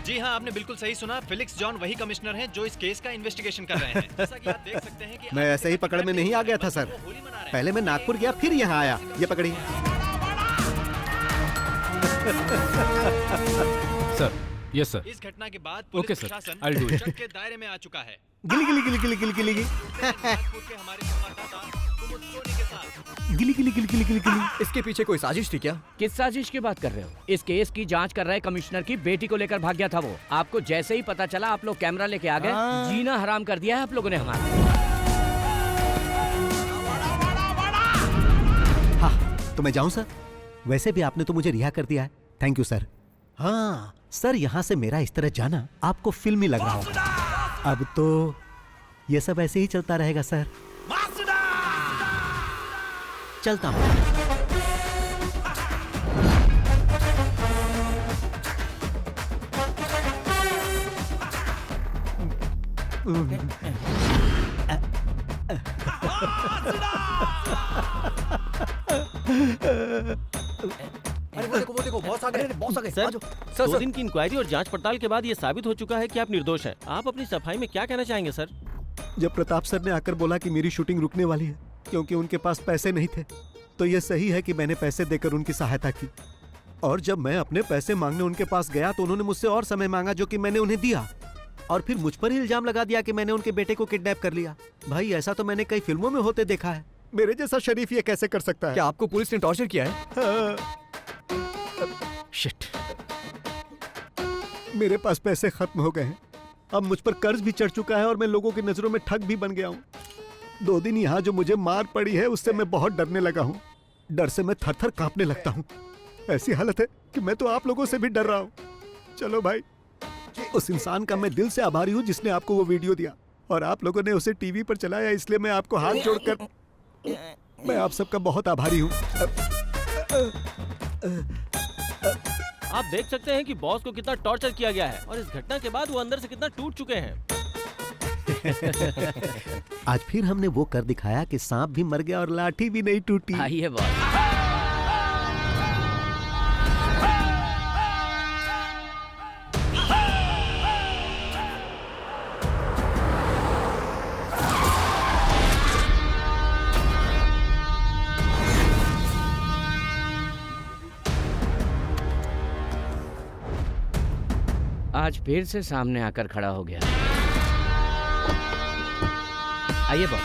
जी हाँ, आपने बिल्कुल सही सुना। फेलिक्स जॉन वही कमिश्नर हैं जो इस केस का इन्वेस्टिगेशन कर रहे हैं। जैसा कि आप देख सकते हैं कि मैं ऐसे ही पकड़ में नहीं आ गया था सर। पहले मैं नागपुर गया, फिर यहाँ आया। ये पकड़िए सर। Yes sir. इस घटना के बाद ओके पुलिस सर, प्रशासन I'll do it. शक के दायरे में आ चुका है। गिली गिली गिली गिली गिली गिली नागपुर के हमारे संवाददाता कुमुद सोनी के साथ। गिली गिली गिली गिली गिली गिली। इसके पीछे कोई साजिश थी क्या? किस साजिश की बात कर रहे हो? इस केस की जांच कर रहे कमिश्नर की बेटी को लेकर भाग गया था वो। आपको जैसे ही पता चला आप लोग कैमरा लेके आ गए। जीना हराम कर दिया है आप लोगों ने हमारा। हाँ, तो मैं जाऊं सर? वैसे भी आपने तो मुझे रिहा कर दिया है। Thank you sir. हाँ सर, यहाँ से मेरा इस तरह जाना आपको फिल्मी लग रहा होगा। अब तो ये सब ऐसे ही चलता रहेगा सर। चलता हूँ। अरे वो देखो बॉस आ गए, बॉस आ गए। सर, सर 2 दिन की इंक्वायरी और जांच पड़ताल के बाद ये साबित हो चुका है कि आप निर्दोष हैं। आप अपनी सफाई में क्या कहना चाहेंगे सर? जब प्रताप सर ने आकर बोला कि मेरी शूटिंग रुकने वाली है क्योंकि उनके पास पैसे नहीं थे, तो ये सही है कि मैंने पैसे देकर उनकी सहायता की। और जब मैं अपने पैसे मांगने उनके पास गया तो उन्होंने मुझसे और समय मांगा, जो कि मैंने उन्हें दिया। और फिर मुझ पर ही इल्जाम लगा दिया कि मैंने उनके बेटे को किडनैप कर लिया। भाई, ऐसा तो मैंने कई फिल्मों में होते देखा है। मेरे जैसा शरीफ ये कैसे कर सकता है? क्या आपको पुलिस ने टॉर्चर किया है? हाँ। शिट। मेरे पास पैसे खत्म हो गए हैं। अब मुझ पर कर्ज भी चढ़ चुका है और मैं लोगों की नजरों में ठग भी बन गया हूँ। 2 दिन यहाँ जो मुझे मार पड़ी है उससे मैं बहुत डरने लगा हूँ। डर से मैं थर थर कांपने लगता हूँ। ऐसी हालत है कि मैं तो आप लोगों से भी डर रहा हूँ। चलो भाई, उस इंसान का मैं दिल से आभारी हूँ जिसने आपको वो वीडियो दिया और आप लोगों ने उसे टीवी पर चलाया, इसलिए मैं आपको हाथ जोड़कर मैं आप सबका बहुत आभारी हूँ। आप देख सकते हैं कि बॉस को कितना टॉर्चर किया गया है और इस घटना के बाद वो अंदर से कितना टूट चुके हैं। आज फिर हमने वो कर दिखाया कि सांप भी मर गया और लाठी भी नहीं टूटी। आइए बॉस। आज फिर से सामने आकर खड़ा हो गया। आइए बॉस।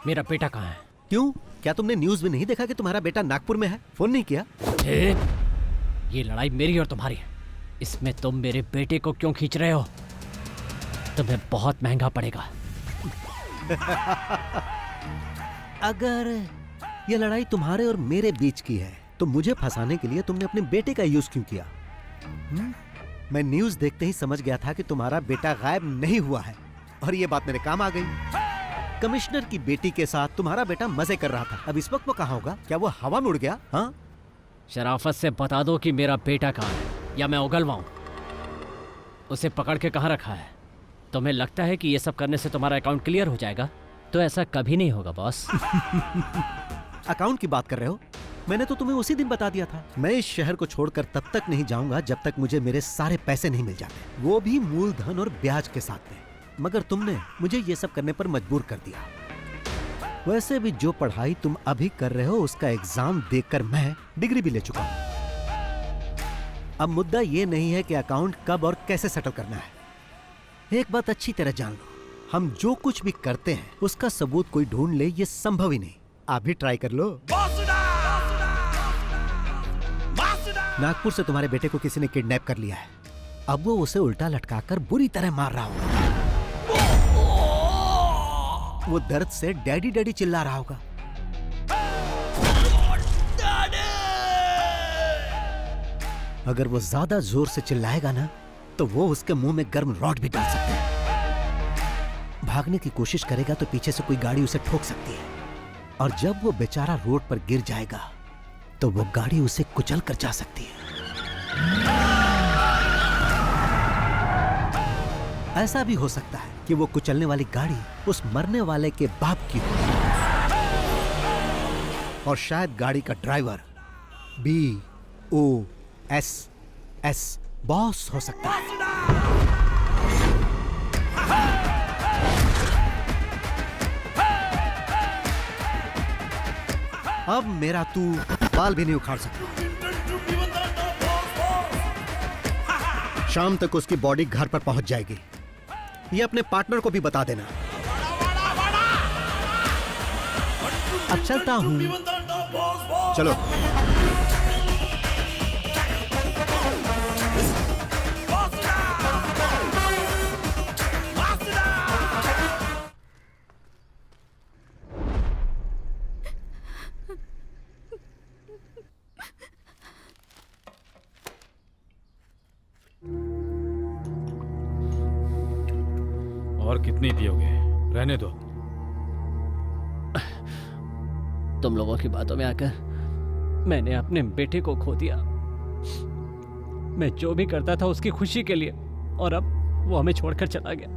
मेरा बेटा कहाँ है? क्यों, क्या तुमने न्यूज में नहीं देखा कि तुम्हारा बेटा नागपुर में है? फोन नहीं किया? ये लड़ाई मेरी और तुम्हारी है। इसमें तुम मेरे बेटे को क्यों खींच रहे हो? तुम्हें बहुत महंगा पड़ेगा। अगर ये लड़ाई तुम्हारे और मेरे बीच की है तो मुझे फंसाने के लिए तुमने अपने बेटे का यूज क्यों किया? मैं न्यूज देखते ही समझ गया था कि तुम्हारा बेटा गायब नहीं हुआ है और ये बात मेरे काम आ गई। कमिश्नर की बेटी के साथ तुम्हारा बेटा मजे कर रहा था। अब इस वक्त वो कहाँ होगा? क्या वो हवा में उड़ गया? हाँ, शराफत से बता दो कि मेरा बेटा कहाँ है या मैं उगलवाऊं। उसे पकड़ के कहाँ रखा है? तुम्हें लगता है कि ये सब करने से तुम्हारा अकाउंट क्लियर हो जाएगा? तो ऐसा कभी नहीं होगा बॉस। अकाउंट की बात कर रहे हो? मैंने तो तुम्हें उसी दिन बता दिया था। मैं इस शहर को छोड़कर तब तक नहीं जाऊंगा जब तक मुझे मेरे सारे पैसे नहीं मिल जाते, वो भी मूलधन और ब्याज के साथ में। मगर तुमने मुझे ये सब करने पर मजबूर कर दिया। वैसे भी जो पढ़ाई तुम अभी कर रहे हो उसका एग्जाम देकर मैं डिग्री भी ले चुका हूं। अब मुद्दा ये नहीं है कि अकाउंट कब और कैसे सेटल करना है। एक बात अच्छी तरह जान लो, हम जो कुछ भी करते हैं उसका सबूत कोई ढूंढ ले ये संभव ही नहीं। आप भी ट्राई कर लो। नागपुर से तुम्हारे बेटे को किसी ने किडनैप कर लिया है। अब वो उसे उल्टा लटकाकर बुरी तरह मार रहा होगा। वो दर्द से डैडी डैडी चिल्ला रहा होगा। अगर वो ज्यादा जोर से चिल्लाएगा ना तो वो उसके मुंह में गर्म रॉड भी डाल सकते हैं। भागने की कोशिश करेगा तो पीछे से कोई गाड़ी उसे ठोक सकती है और जब वो बेचारा रोड पर गिर जाएगा तो वो गाड़ी उसे कुचल कर जा सकती है। ऐसा भी हो सकता है कि वो कुचलने वाली गाड़ी उस मरने वाले के बाप की हो और शायद गाड़ी का ड्राइवर BOSS बॉस हो सकता है। अब मेरा तू बाल भी नहीं उखाड़ सकता। शाम तक उसकी बॉडी घर पर पहुंच जाएगी। ये अपने पार्टनर को भी बता देना। अब चलता हूं। चलो। और कितनी पियोगे? रहने दो। तुम लोगों की बातों में आकर मैंने अपने बेटे को खो दिया। मैं जो भी करता था उसकी खुशी के लिए, और अब वो हमें छोड़कर चला गया।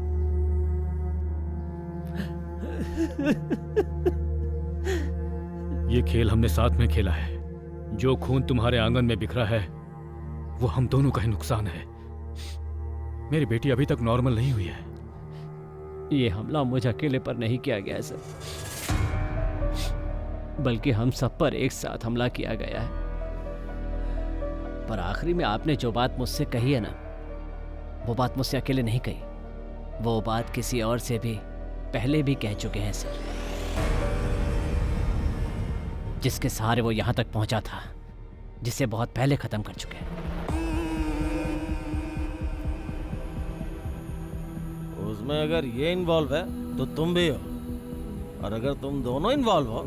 ये खेल हमने साथ में खेला है। जो खून तुम्हारे आंगन में बिखरा है वो हम दोनों का ही नुकसान है। मेरी बेटी अभी तक नॉर्मल नहीं हुई है। ये हमला मुझ अकेले पर नहीं किया गया है सर, बल्कि हम सब पर एक साथ हमला किया गया है। पर आखिरी में आपने जो बात मुझसे कही है ना, वो बात मुझसे अकेले नहीं कही। वो बात किसी और से भी पहले भी कह चुके हैं सर, जिसके सहारे वो यहां तक पहुंचा था, जिसे बहुत पहले खत्म कर चुके हैं। इसमें अगर ये इन्वॉल्व है तो तुम भी हो, और अगर तुम दोनों इन्वॉल्व हो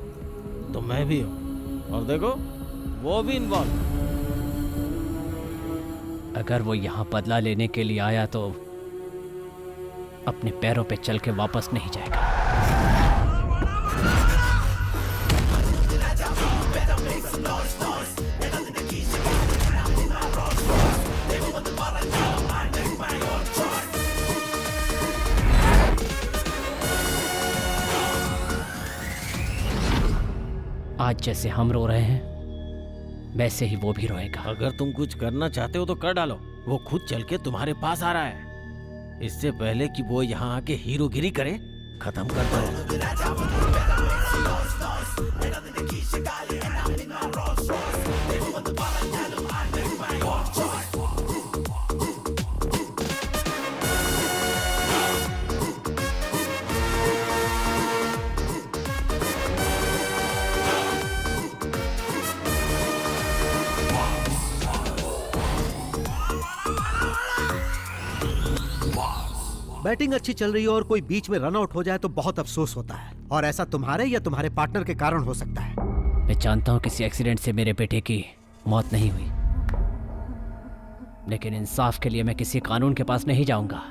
तो मैं भी हूँ, और देखो वो भी इन्वॉल्व। अगर वो यहाँ बदला लेने के लिए आया तो अपने पैरों पे चल के वापस नहीं जाएगा। आज जैसे हम रो रहे हैं वैसे ही वो भी रोएगा। अगर तुम कुछ करना चाहते हो तो कर डालो, वो खुद चल के तुम्हारे पास आ रहा है। इससे पहले कि वो यहाँ आके हीरोगिरी करे, खत्म कर दो। बैटिंग अच्छी चल रही है और कोई बीच में रन आउट हो जाए तो बहुत अफसोस होता है, और ऐसा तुम्हारे या तुम्हारे पार्टनर के कारण हो सकता है। मैं जानता हूँ किसी एक्सीडेंट से मेरे बेटे की मौत नहीं हुई, लेकिन इंसाफ के लिए मैं किसी कानून के पास नहीं जाऊंगा,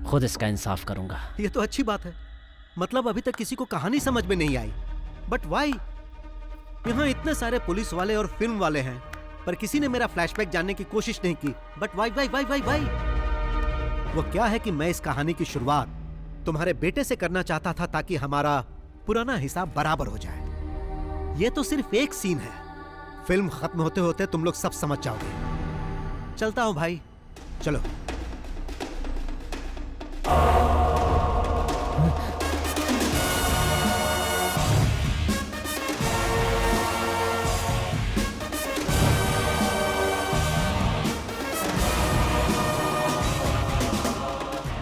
खुद इसका इंसाफ करूंगा। ये तो अच्छी बात है। मतलब अभी तक किसी को कहानी समझ में नहीं आई, बट वाई? यहाँ इतने सारे पुलिस वाले और फिल्म वाले हैं, पर किसी ने मेरा फ्लैशबैक जानने की कोशिश नहीं की। But why why why why why? वो क्या है कि मैं इस कहानी की शुरुआत तुम्हारे बेटे से करना चाहता था ताकि हमारा पुराना हिसाब बराबर हो जाए। ये तो सिर्फ एक सीन है, फिल्म खत्म होते होते तुम लोग सब समझ जाओगे। चलता हूं भाई, चलो।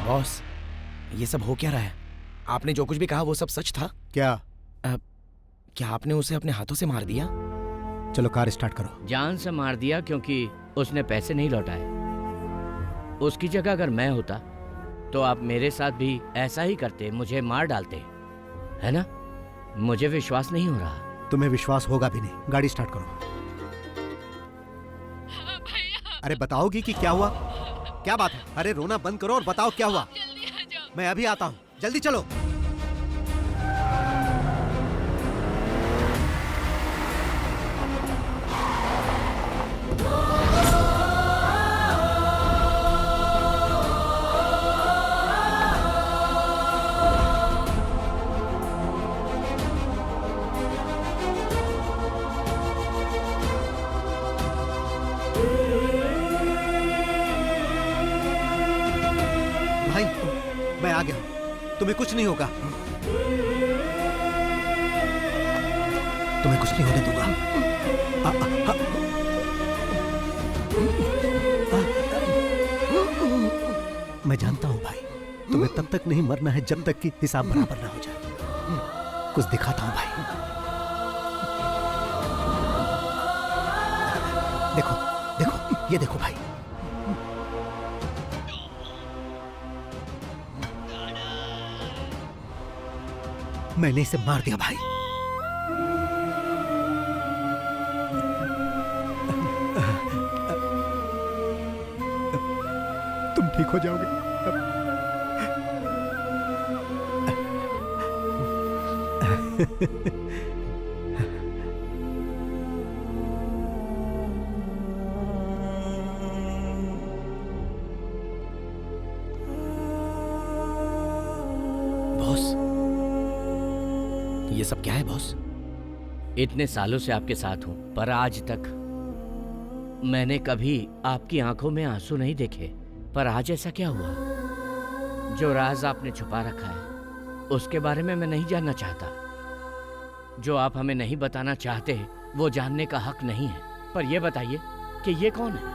बॉस, ये सब हो क्या रहा है? आपने जो कुछ भी कहा वो सब सच था? क्या? क्या आपने उसे अपने हाथों से मार दिया? चलो कार स्टार्ट करो। जान से मार दिया क्योंकि उसने पैसे नहीं लौटाए। उसकी जगह अगर मैं होता तो आप मेरे साथ भी ऐसा ही करते, मुझे मार डालते, है ना? मुझे विश्वास नहीं हो रहा। तुम्हें विश्वास होगा भी नहीं। गाड़ी स्टार्ट करो। अरे बताओगी कि क्या हुआ? क्या बात है? अरे रोना बंद करो और बताओ क्या हुआ। मैं अभी आता हूँ, जल्दी चलो। मैं आ गया, तुम्हें कुछ नहीं होगा। तुम्हें कुछ नहीं होने दूंगा। मैं जानता हूं भाई, तुम्हें तब तक नहीं मरना है जब तक कि हिसाब बराबर ना हो जाए। कुछ दिखाता हूं भाई। देखो देखो, ये देखो भाई। मैंने इसे मार दिया भाई। तुम ठीक हो जाओगे। बॉस, ये सब क्या है बॉस? इतने सालों से आपके साथ हूं, पर आज तक मैंने कभी आपकी आंखों में आंसू नहीं देखे। पर आज ऐसा क्या हुआ? जो राज आपने छुपा रखा है उसके बारे में मैं नहीं जानना चाहता। जो आप हमें नहीं बताना चाहते वो जानने का हक नहीं है। पर यह बताइए कि ये कौन है?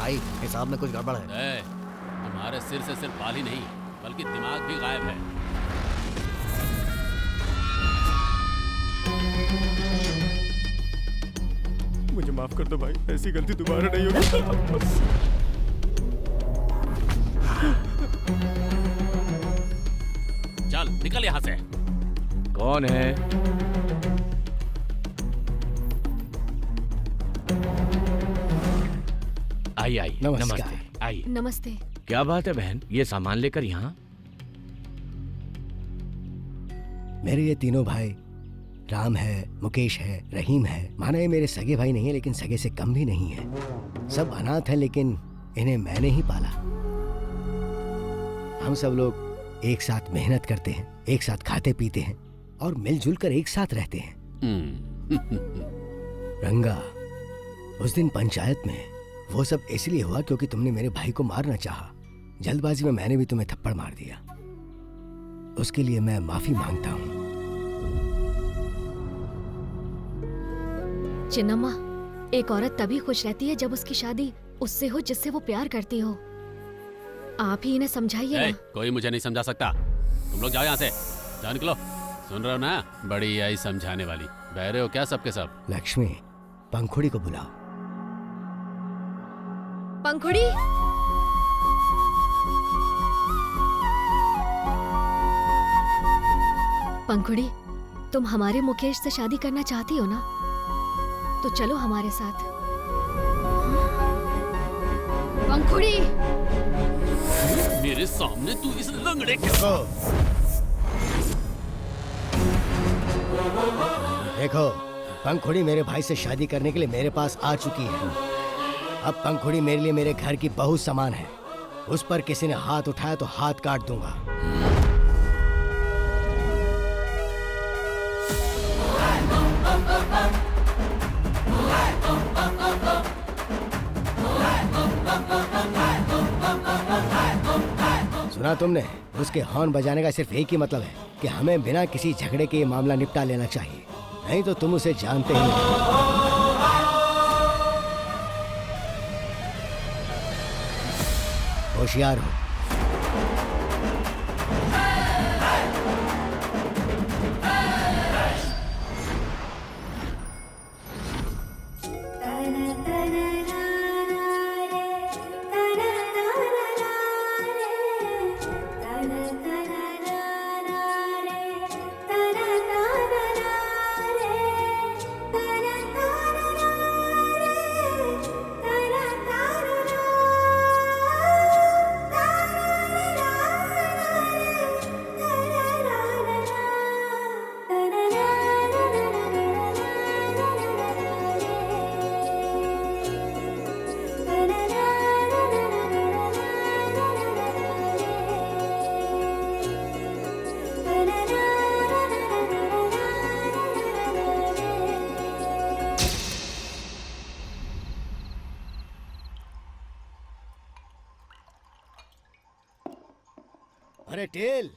भाई हिसाब में कुछ गड़बड़ है। तुम्हारे सिर से सिर्फ बाल ही नहीं बल्कि दिमाग भी गायब है। मुझे माफ कर दो भाई, ऐसी गलती दोबारा नहीं होगी। चल निकल यहाँ से। कौन है? आई आई नमस्कार। नमस्ते आई। नमस्ते। क्या बात है बहन, ये सामान लेकर यहाँ? मेरे ये तीनों भाई राम है, मुकेश है, रहीम है। माना ये मेरे सगे भाई नहीं है लेकिन सगे से कम भी नहीं है। सब अनाथ हैं लेकिन इन्हें मैंने ही पाला। हम सब लोग एक साथ मेहनत करते हैं, एक साथ खाते पीते हैं और मिलजुल कर एक साथ रहते हैं। रंगा, उस दिन पंचायत में वो सब इसलिए हुआ क्योंकि तुमने मेरे भाई को मारना चाहा। जल्दबाजी में मैंने भी तुम्हें थप्पड़ मार दिया। उसके लिए मैं माफी मांगता हूँ। चिन्नम्मा, एक औरत तभी खुश रहती है जब उसकी शादी उससे हो जिससे वो प्यार करती हो। आप ही इन्हें समझाइए ना। कोई मुझे नहीं समझा सकता। तुम लोग जाओ यहाँ से, जाओ निकलो। सुन रहे हो ना, बड़ी आई समझाने वाली। बहरे हो क्या सबके सब? लक्ष्मी, पंखुड़ी को बुलाओ। पंखुड़ी, पंखुड़ी, तुम हमारे मुकेश से शादी करना चाहती हो ना? तो चलो हमारे साथ। पंखुड़ी, मेरे सामने तू इस लंगड़े के देखो, पंखुड़ी मेरे भाई से शादी करने के लिए मेरे पास आ चुकी है। अब पंखुड़ी मेरे लिए मेरे घर की बहू समान है। उस पर किसी ने हाथ उठाया तो हाथ काट दूंगा। सुना तुमने? उसके हॉर्न बजाने का सिर्फ एक ही मतलब है कि हमें बिना किसी झगड़े के ये मामला निपटा लेना चाहिए, नहीं तो तुम उसे जानते ही नहीं। होशियार हो। अरे टेल,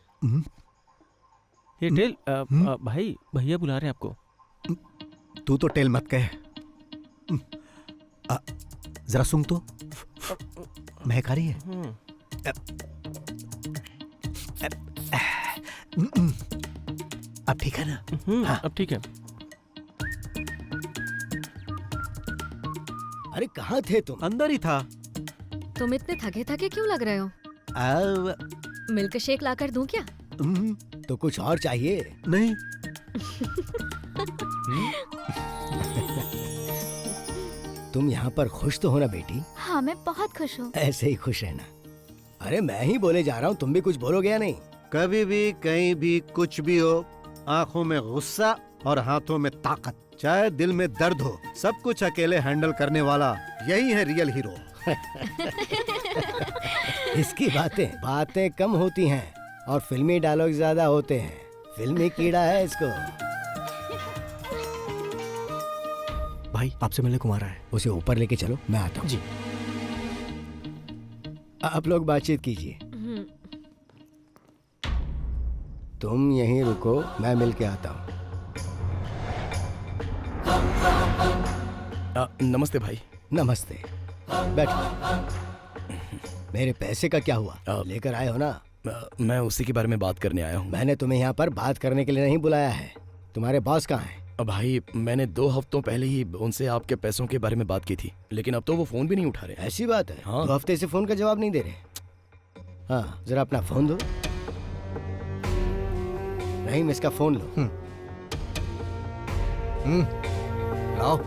ये टेल, भाई भैया बुला रहे हैं आपको। तू तो टेल मत कह। जरा सुन तो, महक आ रही है। अब ठीक है ना? हाँ, अब ठीक है। अरे कहाँ थे तुम? अंदर ही था। तुम इतने थके थके क्यों लग रहे हो? मिल्क शेक लाकर दूं क्या? तो कुछ और चाहिए? नहीं। तुम यहाँ पर खुश तो हो ना बेटी? हाँ, मैं बहुत खुश हूँ। ऐसे ही खुश रहना। अरे मैं ही बोले जा रहा हूँ, तुम भी कुछ बोलोगे या नहीं? कभी भी कहीं भी कुछ भी हो, आंखों में गुस्सा और हाथों में ताकत, चाहे दिल में दर्द हो, सब कुछ अकेले हैंडल करने वाला यही है रियल हीरो। इसकी बातें कम होती हैं और फिल्मी डायलॉग ज्यादा होते हैं। फिल्मी कीड़ा है इसको। भाई आपसे मिलने को आ रहा है। उसे ऊपर लेके चलो, मैं आता हूँ। जी। आप लोग बातचीत कीजिए। तुम यहीं रुको, मैं मिल के आता हूँ। नमस्ते भाई। नमस्ते। बैठ। मेरे पैसे का क्या हुआ? लेकर आए हो ना? मैं उसी के बारे में बात करने आया हूँ। मैंने तुम्हें यहाँ पर बात करने के लिए नहीं बुलाया है। तुम्हारे बॉस कहाँ हैं? भाई मैंने 2 हफ्तों पहले ही उनसे आपके पैसों के बारे में बात की थी, लेकिन अब तो वो फोन भी नहीं उठा रहे। ऐसी बात है? हाँ। 2 हफ्ते से फोन का जवाब नहीं दे रहे। हाँ, जरा अपना फोन दो। नहीं, इसका फोन लो। लाओ।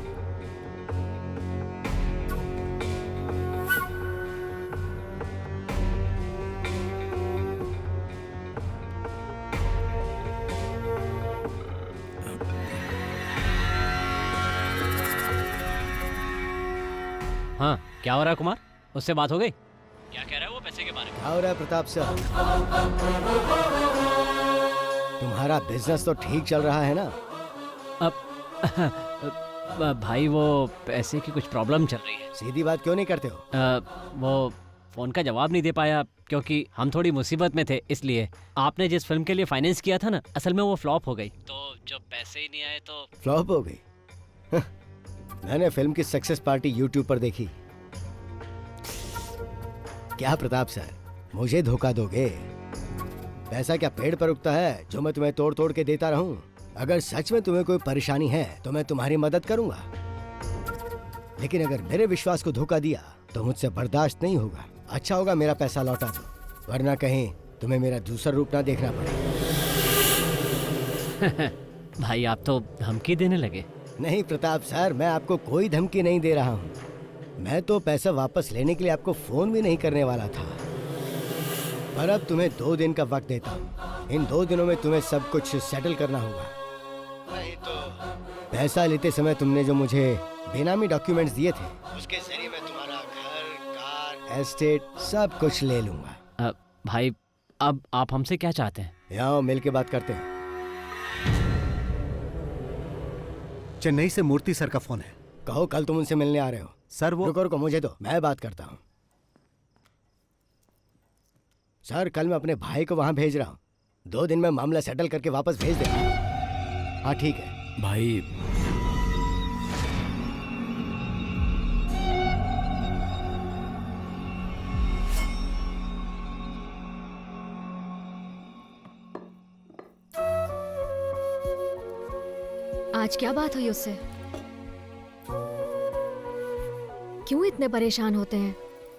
हाँ, क्या हो रहा है कुमार? उससे बात हो गई? क्या कह रहा है वो पैसे के बारे में? क्या हो रहा है प्रताप सर? तुम्हारा बिजनेस तो ठीक चल रहा है ना? अब भाई वो पैसे की कुछ प्रॉब्लम चल रही है। सीधी बात क्यों नहीं करते हो? वो फोन का जवाब नहीं दे पाया क्योंकि हम थोड़ी मुसीबत में थे, इसलिए। आपने जिस फिल्म के लिए फाइनेंस किया था ना, असल में वो फ्लॉप हो गई, तो जब पैसे ही नहीं आए तो फ्लॉप हो गई? मैंने फिल्म की सक्सेस पार्टी यूट्यूब पर देखी। क्या प्रताप सर, मुझे धोखा दोगे? पैसा क्या पेड़ पर उगता है जो मैं तुम्हें तोड़ तोड़ के देता रहूं? अगर सच में तुम्हें कोई परेशानी है तो मैं तुम्हारी मदद करूंगा, लेकिन अगर मेरे विश्वास को धोखा दिया तो मुझसे बर्दाश्त नहीं होगा। अच्छा होगा मेरा पैसा लौटा दो, वरना कहीं तुम्हें मेरा दूसरा रूप ना देखना पड़े। भाई आप तो धमकी देने लगे। नहीं प्रताप सर, मैं आपको कोई धमकी नहीं दे रहा हूँ। मैं तो पैसा वापस लेने के लिए आपको फोन भी नहीं करने वाला था, पर अब तुम्हें 2 दिन का वक्त देता हूँ। इन 2 दिनों में तुम्हें सब कुछ सेटल करना होगा, नहीं तो पैसा लेते समय तुमने जो मुझे बेनामी डॉक्यूमेंट्स दिए थे, उसके जरिए मैं तुम्हारा घर, कार, एस्टेट सब कुछ ले लूंगा। भाई अब आप हमसे क्या चाहते हैं? यहाँ मिल के बात करते हैं। चेन्नई से मूर्ति सर का फोन है। कहो कल तुम उनसे मिलने आ रहे हो। सर वो रुको रुको, मुझे दो, मैं बात करता हूँ। सर कल मैं अपने भाई को वहां भेज रहा हूँ, 2 दिन में मामला सेटल करके वापस भेज देगा। हाँ ठीक है भाई। आज क्या बात हुई उससे? क्यों इतने परेशान होते हैं?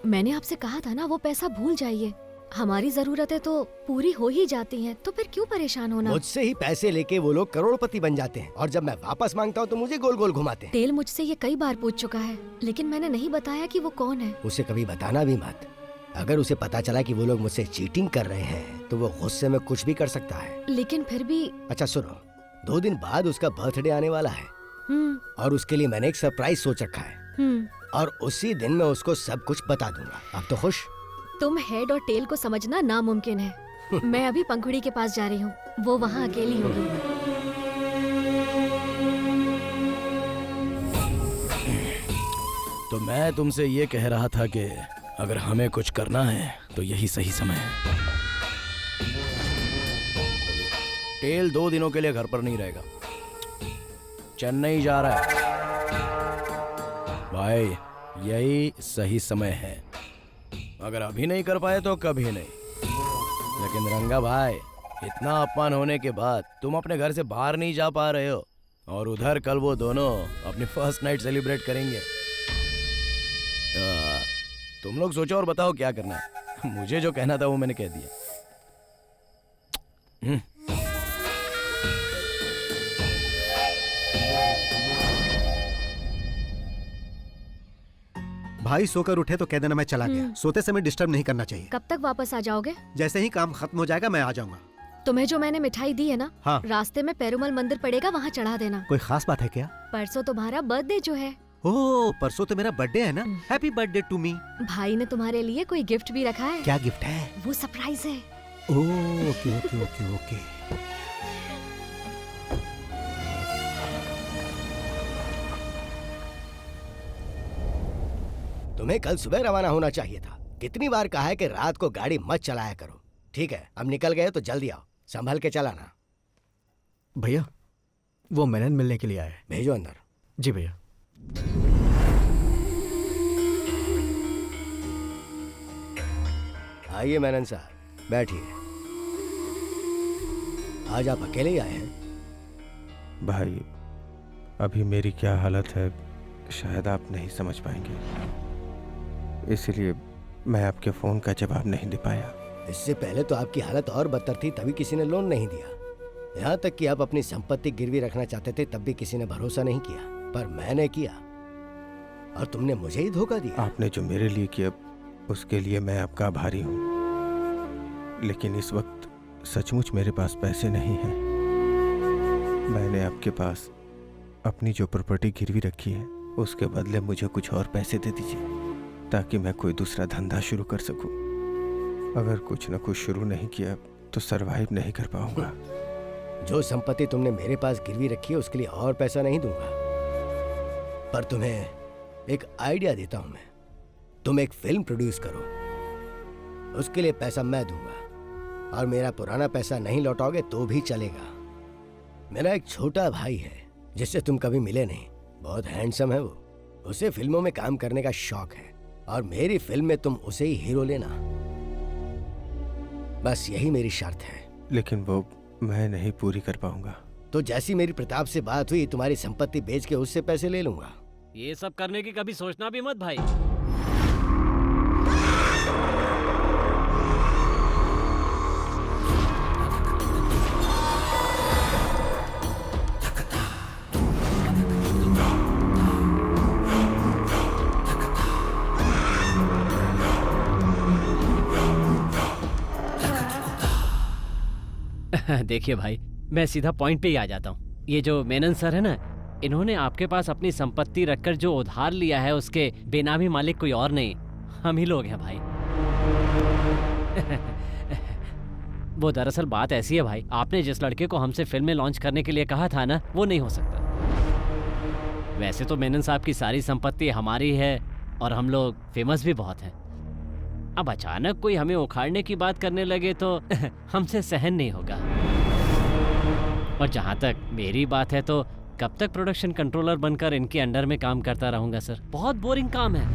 मैंने आपसे कहा था ना वो पैसा भूल जाइए। हमारी जरूरतें तो पूरी हो ही जाती हैं, तो फिर क्यों परेशान होना? मुझसे ही पैसे लेके वो लोग करोड़पति बन जाते हैं, और जब मैं वापस मांगता हूँ तो मुझे गोल गोल घुमाते हैं। तेल मुझसे ये कई बार पूछ चुका है, लेकिन मैंने नहीं बताया कि वो कौन है। उसे कभी बताना भी मत। अगर उसे पता चला कि वो लोग मुझसे चीटिंग कर रहे हैं तो वो गुस्से में कुछ भी कर सकता है। लेकिन फिर भी। अच्छा सुनो, 2 दिन बाद उसका बर्थडे आने वाला है, और उसके लिए मैंने एक सरप्राइज सोच रखा है, और उसी दिन मैं उसको सब कुछ बता दूंगा। अब तो खुश? तुम हेड और टेल को समझना नामुमकिन है। मैं अभी पंखुड़ी के पास जा रही हूँ, वो वहाँ अकेली होगी। तो मैं तुमसे ये कह रहा था कि अगर हमें कुछ करना है तो यही सही समय है। टेल 2 दिनों के लिए घर पर नहीं रहेगा, चेन्नई जा रहा है। भाई यही सही समय है। अगर अभी नहीं कर पाए तो कभी नहीं। लेकिन रंगा भाई, इतना अपमान होने के बाद तुम अपने घर से बाहर नहीं जा पा रहे हो, और उधर कल वो दोनों अपनी फर्स्ट नाइट सेलिब्रेट करेंगे। तुम लोग सोचो और बताओ क्या करना है। मुझे जो कहना था वो मैंने कह दिया। भाई सोकर उठे तो कह देना मैं चला गया। सोते समय डिस्टर्ब नहीं करना चाहिए। कब तक वापस आ जाओगे? जैसे ही काम खत्म हो जाएगा मैं आ जाऊंगा। तुम्हें जो मैंने मिठाई दी है ना, हाँ। रास्ते में पेरुमल मंदिर पड़ेगा, वहाँ चढ़ा देना। कोई खास बात है क्या? परसों तुम्हारा बर्थडे जो है। ओह, परसों तो मेरा बर्थडे है ना। Happy birthday to me. भाई ने तुम्हारे लिए कोई गिफ्ट भी रखा है। क्या गिफ्ट है? वो सरप्राइज है। ओह, ओके ओके ओके ओके। तुम्हें कल सुबह रवाना होना चाहिए था। कितनी बार कहा है कि रात को गाड़ी मत चलाया करो। ठीक है, अब निकल गए तो जल्दी आओ, संभल के चलाना। भैया वो मेनन मिलने के लिए आए। भेजो अंदर। जी भैया। आइए मेनन साहब, बैठिए। आज आप अकेले ही आए हैं? भाई, अभी मेरी क्या हालत है शायद आप नहीं समझ पाएंगे, इसलिए मैं आपके फ़ोन का जवाब नहीं दे पाया। इससे पहले तो आपकी हालत और बदतर थी, तभी किसी ने लोन नहीं दिया। यहाँ तक कि आप अपनी संपत्ति गिरवी रखना चाहते थे, तब भी किसी ने भरोसा नहीं किया, पर मैंने किया और तुमने मुझे ही धोखा दिया। आपने जो मेरे लिए किया उसके लिए मैं आपका आभारी हूँ, लेकिन इस वक्त सचमुच मेरे पास पैसे नहीं हैं। मैंने आपके पास अपनी जो प्रॉपर्टी गिरवी रखी है उसके बदले मुझे कुछ और पैसे दे दीजिए, ताकि मैं कोई दूसरा धंधा शुरू कर सकूं। अगर कुछ न कुछ शुरू नहीं किया तो सरवाइव नहीं कर पाऊंगा। जो संपत्ति तुमने मेरे पास गिरवी रखी है उसके लिए और पैसा नहीं दूंगा, पर तुम्हें एक आइडिया देता हूं मैं। तुम एक फिल्म प्रोड्यूस करो, उसके लिए पैसा मैं दूंगा, और मेरा पुराना पैसा नहीं लौटाओगे तो भी चलेगा। मेरा एक छोटा भाई है जिससे तुम कभी मिले नहीं, बहुत हैंडसम है वो। उसे फिल्मों में काम करने का शौक है और मेरी फिल्म में तुम उसे ही हीरो लेना। बस यही मेरी शर्त है। लेकिन वो मैं नहीं पूरी कर पाऊंगा। तो जैसी मेरी प्रताप से बात हुई, तुम्हारी संपत्ति बेच के उससे पैसे ले लूंगा। ये सब करने की कभी सोचना भी मत भाई। देखिए भाई, मैं सीधा पॉइंट पे ही आ जाता हूँ। ये जो मेनन सर है ना, इन्होंने आपके पास अपनी संपत्ति रखकर जो उधार लिया है उसके बेनामी मालिक कोई और नहीं, हम ही लोग हैं भाई। वो दरअसल बात ऐसी है भाई, आपने जिस लड़के को हमसे फिल्में लॉन्च करने के लिए कहा था ना, वो नहीं हो सकता। वैसे तो मेनन साहब की सारी संपत्ति हमारी है और हम लोग फेमस भी बहुत हैं। अब अचानक कोई हमें उखाड़ने की बात करने लगे तो हमसे सहन नहीं होगा। और जहाँ तक मेरी बात है तो कब तक प्रोडक्शन कंट्रोलर बनकर इनके अंडर में काम करता रहूंगा सर, बहुत बोरिंग काम है।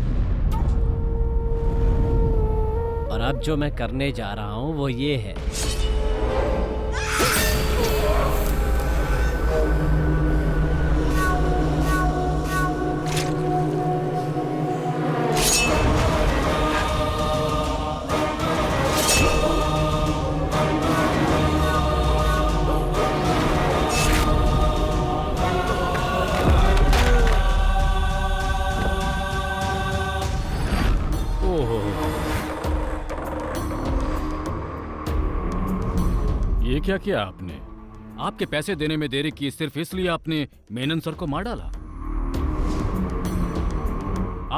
और अब जो मैं करने जा रहा हूँ वो ये है, ये क्या किया आपने? आपके पैसे देने में देरी की सिर्फ इसलिए आपने मेनन सर को मार डाला?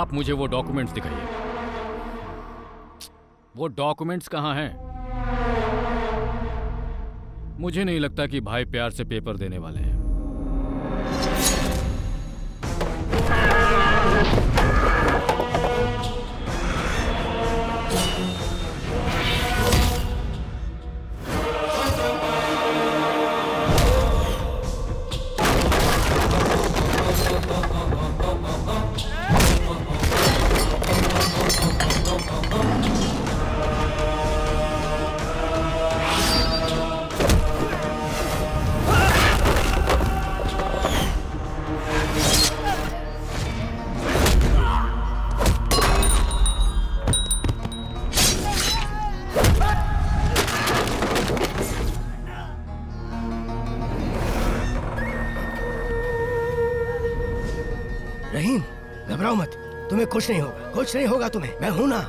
आप मुझे वो डॉक्यूमेंट्स दिखाइए। वो डॉक्यूमेंट्स कहाँ हैं? मुझे नहीं लगता कि भाई प्यार से पेपर देने वाले हैं। रहीम, घबराओ मत, तुम्हें कुछ नहीं होगा, कुछ नहीं होगा तुम्हें, मैं हूं ना।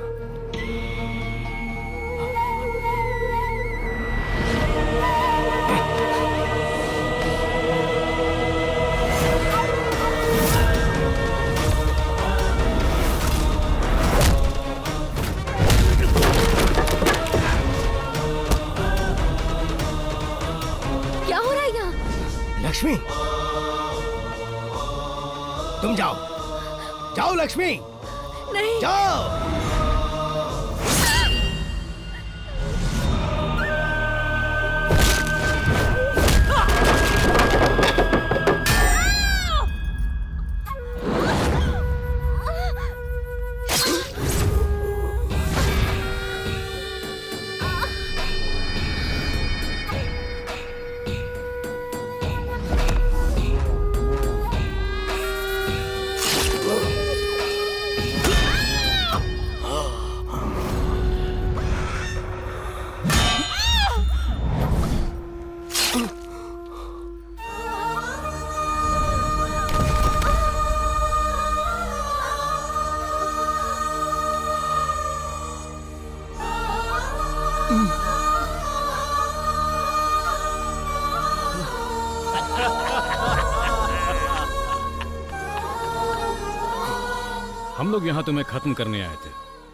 क्या हो रहा है यहाँ? लक्ष्मी, तुम जाओ, जाओ लक्ष्मी, नहीं जाओ। हम लोग यहाँ तुम्हें खत्म करने आए थे।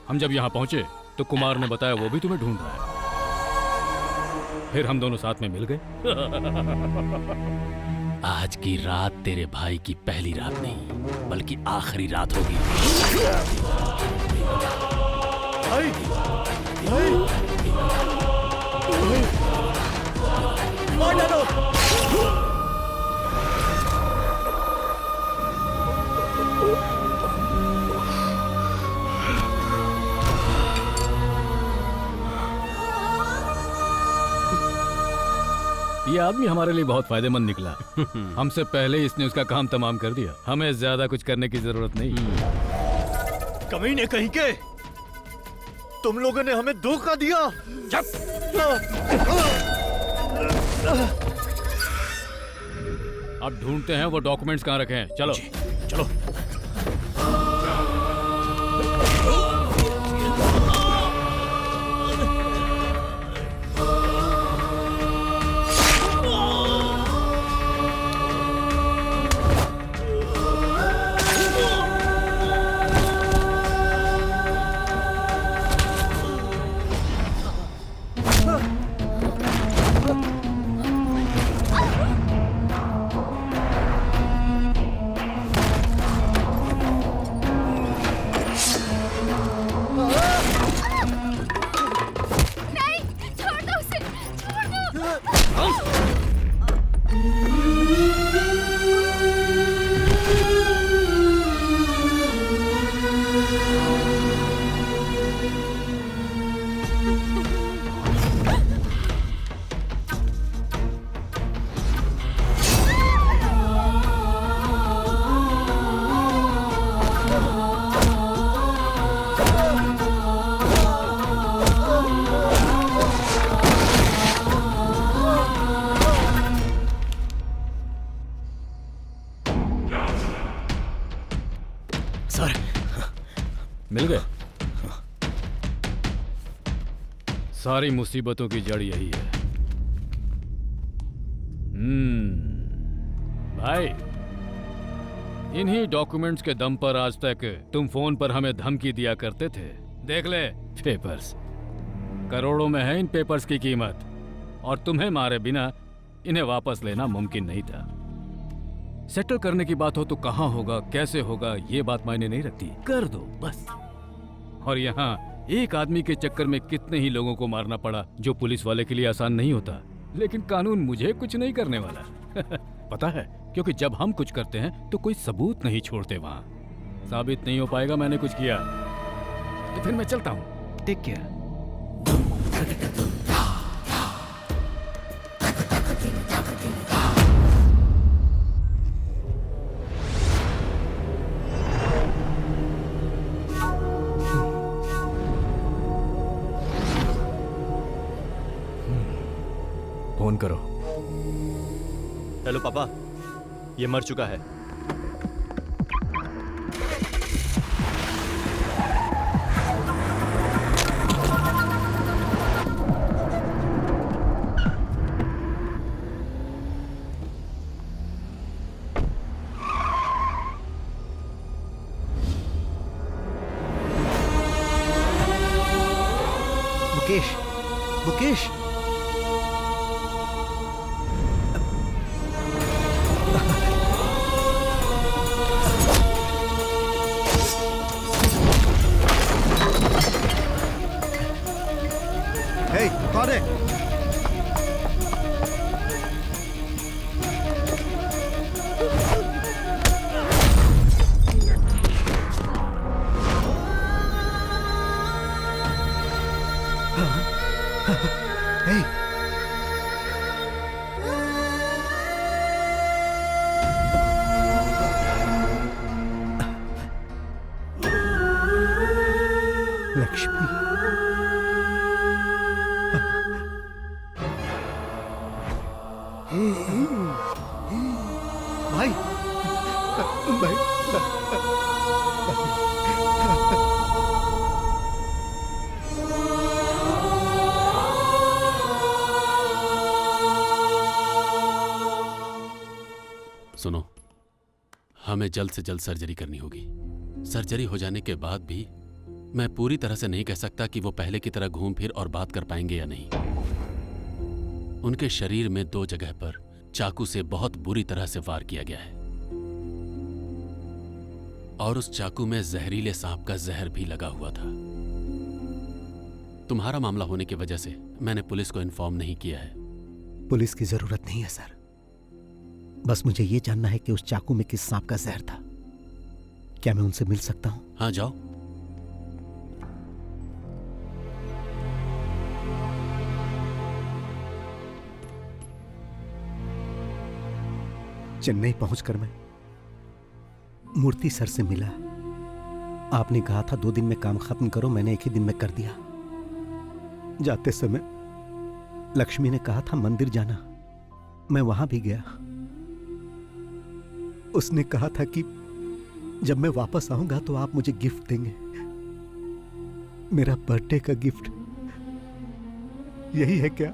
हम जब यहाँ पहुंचे तो कुमार ने बताया वो भी तुम्हें ढूंढ रहा है। फिर हम दोनों साथ में मिल गए। आज की रात तेरे भाई की पहली रात नहीं बल्कि आखिरी रात होगी। ये आदमी हमारे लिए बहुत फायदेमंद निकला। हमसे पहले इसने उसका काम तमाम कर दिया। हमें ज्यादा कुछ करने की जरूरत नहीं। कमीने कहीं के, तुम लोगों ने हमें धोखा दिया। अब ढूंढते हैं वो डॉक्यूमेंट्स कहाँ रखे हैं। चलो चलो। मिल गए। सारी मुसीबतों की जड़ यही है। भाई, इन्हीं डॉक्यूमेंट्स के दम पर आज तक तुम फोन पर हमें धमकी दिया करते थे। देख ले पेपर्स, करोड़ों में है इन पेपर्स की कीमत, और तुम्हें मारे बिना इन्हें वापस लेना मुमकिन नहीं था। सेटल करने की बात हो तो कहाँ होगा, कैसे होगा, ये बात मायने नहीं रखती, कर दो बस। और यहाँ एक आदमी के चक्कर में कितने ही लोगों को मारना पड़ा, जो पुलिस वाले के लिए आसान नहीं होता। लेकिन कानून मुझे कुछ नहीं करने वाला। पता है, क्योंकि जब हम कुछ करते हैं तो कोई सबूत नहीं छोड़ते। वहाँ साबित नहीं हो पाएगा मैंने कुछ किया, तो फिर मैं चलता हूँ। Take care. फोन करो। हेलो पापा, ये मर चुका है। मुकेश, मुकेश, कौन है? Hey! लक्ष्मी, भाई, भाई, सुनो, हमें जल्द से जल्द सर्जरी करनी होगी। सर्जरी हो जाने के बाद भी मैं पूरी तरह से नहीं कह सकता कि वो पहले की तरह घूम फिर और बात कर पाएंगे या नहीं। उनके शरीर में 2 जगह पर चाकू से बहुत बुरी तरह से वार किया गया है और उस चाकू में जहरीले सांप का जहर भी लगा हुआ था। तुम्हारा मामला होने की वजह से मैंने पुलिस को इन्फॉर्म नहीं किया है। पुलिस की जरूरत नहीं है सर, बस मुझे ये जानना है कि उस चाकू में किस सांप का जहर था। क्या मैं उनसे मिल सकता हूं? हाँ, जाओ। चेन्नई पहुंचकर मैं मूर्ति सर से मिला। आपने कहा था 2 दिन में काम खत्म करो, मैंने 1 ही दिन में कर दिया। जाते समय लक्ष्मी ने कहा था मंदिर जाना, मैं वहां भी गया। उसने कहा था कि जब मैं वापस आऊंगा तो आप मुझे गिफ्ट देंगे, मेरा बर्थडे का गिफ्ट। यही है क्या?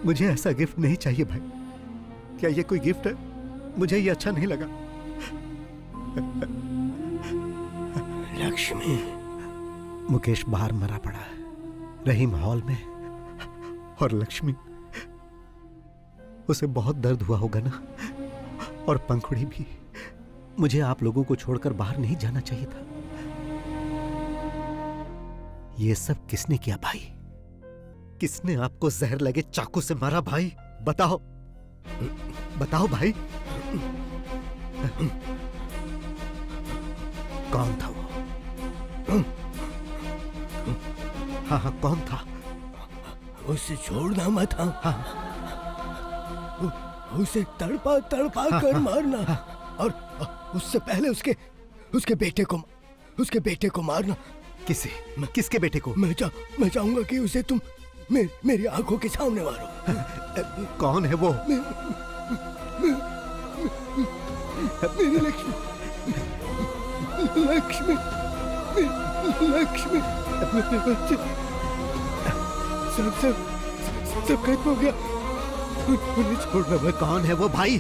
मुझे ऐसा गिफ्ट नहीं चाहिए भाई। क्या ये कोई गिफ्ट है? मुझे ये अच्छा नहीं लगा। लक्ष्मी। मुकेश बाहर मरा पड़ा है, रहीम हॉल में, और लक्ष्मी, उसे बहुत दर्द हुआ होगा ना, और पंखुड़ी भी। मुझे आप लोगों को छोड़कर बाहर नहीं जाना चाहिए था। ये सब किसने किया भाई? किसने आपको जहर लगे चाकू से मारा भाई? बताओ, बताओ भाई। कौन था वो? हाँ हाँ, कौन था? उसे छोड़ना मत। हाँ, उसे तड़पा तड़पा कर मारना, और उससे पहले उसके बेटे को मारना। किसके बेटे को? मैं चाहूंगा कि उसे तुम मेरी आंखों के सामने मारो। कौन है वो? मेरी लक्ष्मी, लक्ष्मी, लक्ष्मी, मेरे बच्चे। सब खत्म हो गया, उन्हें छोड़ना मत। कौन है वो भाई?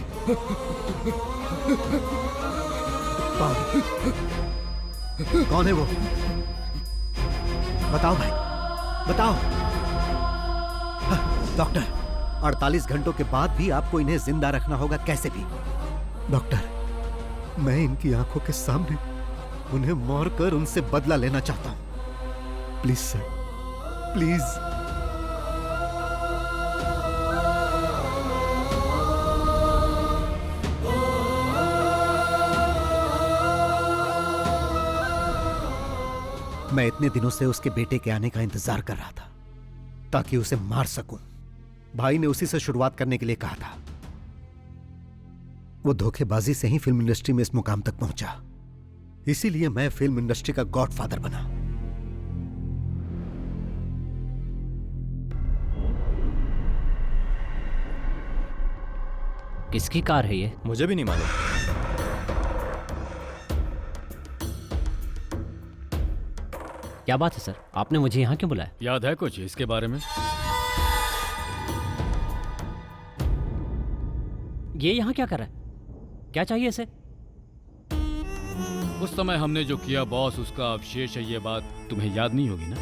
कौन है वो? बताओ भाई, बताओ। डॉक्टर, 48 घंटों के बाद भी आपको इन्हें जिंदा रखना होगा, कैसे भी। डॉक्टर, मैं इनकी आंखों के सामने उन्हें मारकर उनसे बदला लेना चाहता हूं। Please sir, please. मैं इतने दिनों से उसके बेटे के आने का इंतजार कर रहा था ताकि उसे मार सकूं। भाई ने उसी से शुरुआत करने के लिए कहा था। वो धोखेबाजी से ही फिल्म इंडस्ट्री में इस मुकाम तक पहुंचा, इसीलिए मैं फिल्म इंडस्ट्री का गॉडफादर बना। किसकी कार है ये? मुझे भी नहीं मालूम। क्या बात है सर, आपने मुझे यहाँ क्यों बुलाया? याद है कुछ इसके बारे में? ये यहाँ क्या कर रहा है? क्या चाहिए इसे? उस समय हमने जो किया बॉस, उसका अवशेष है ये बात तुम्हें याद नहीं होगी ना?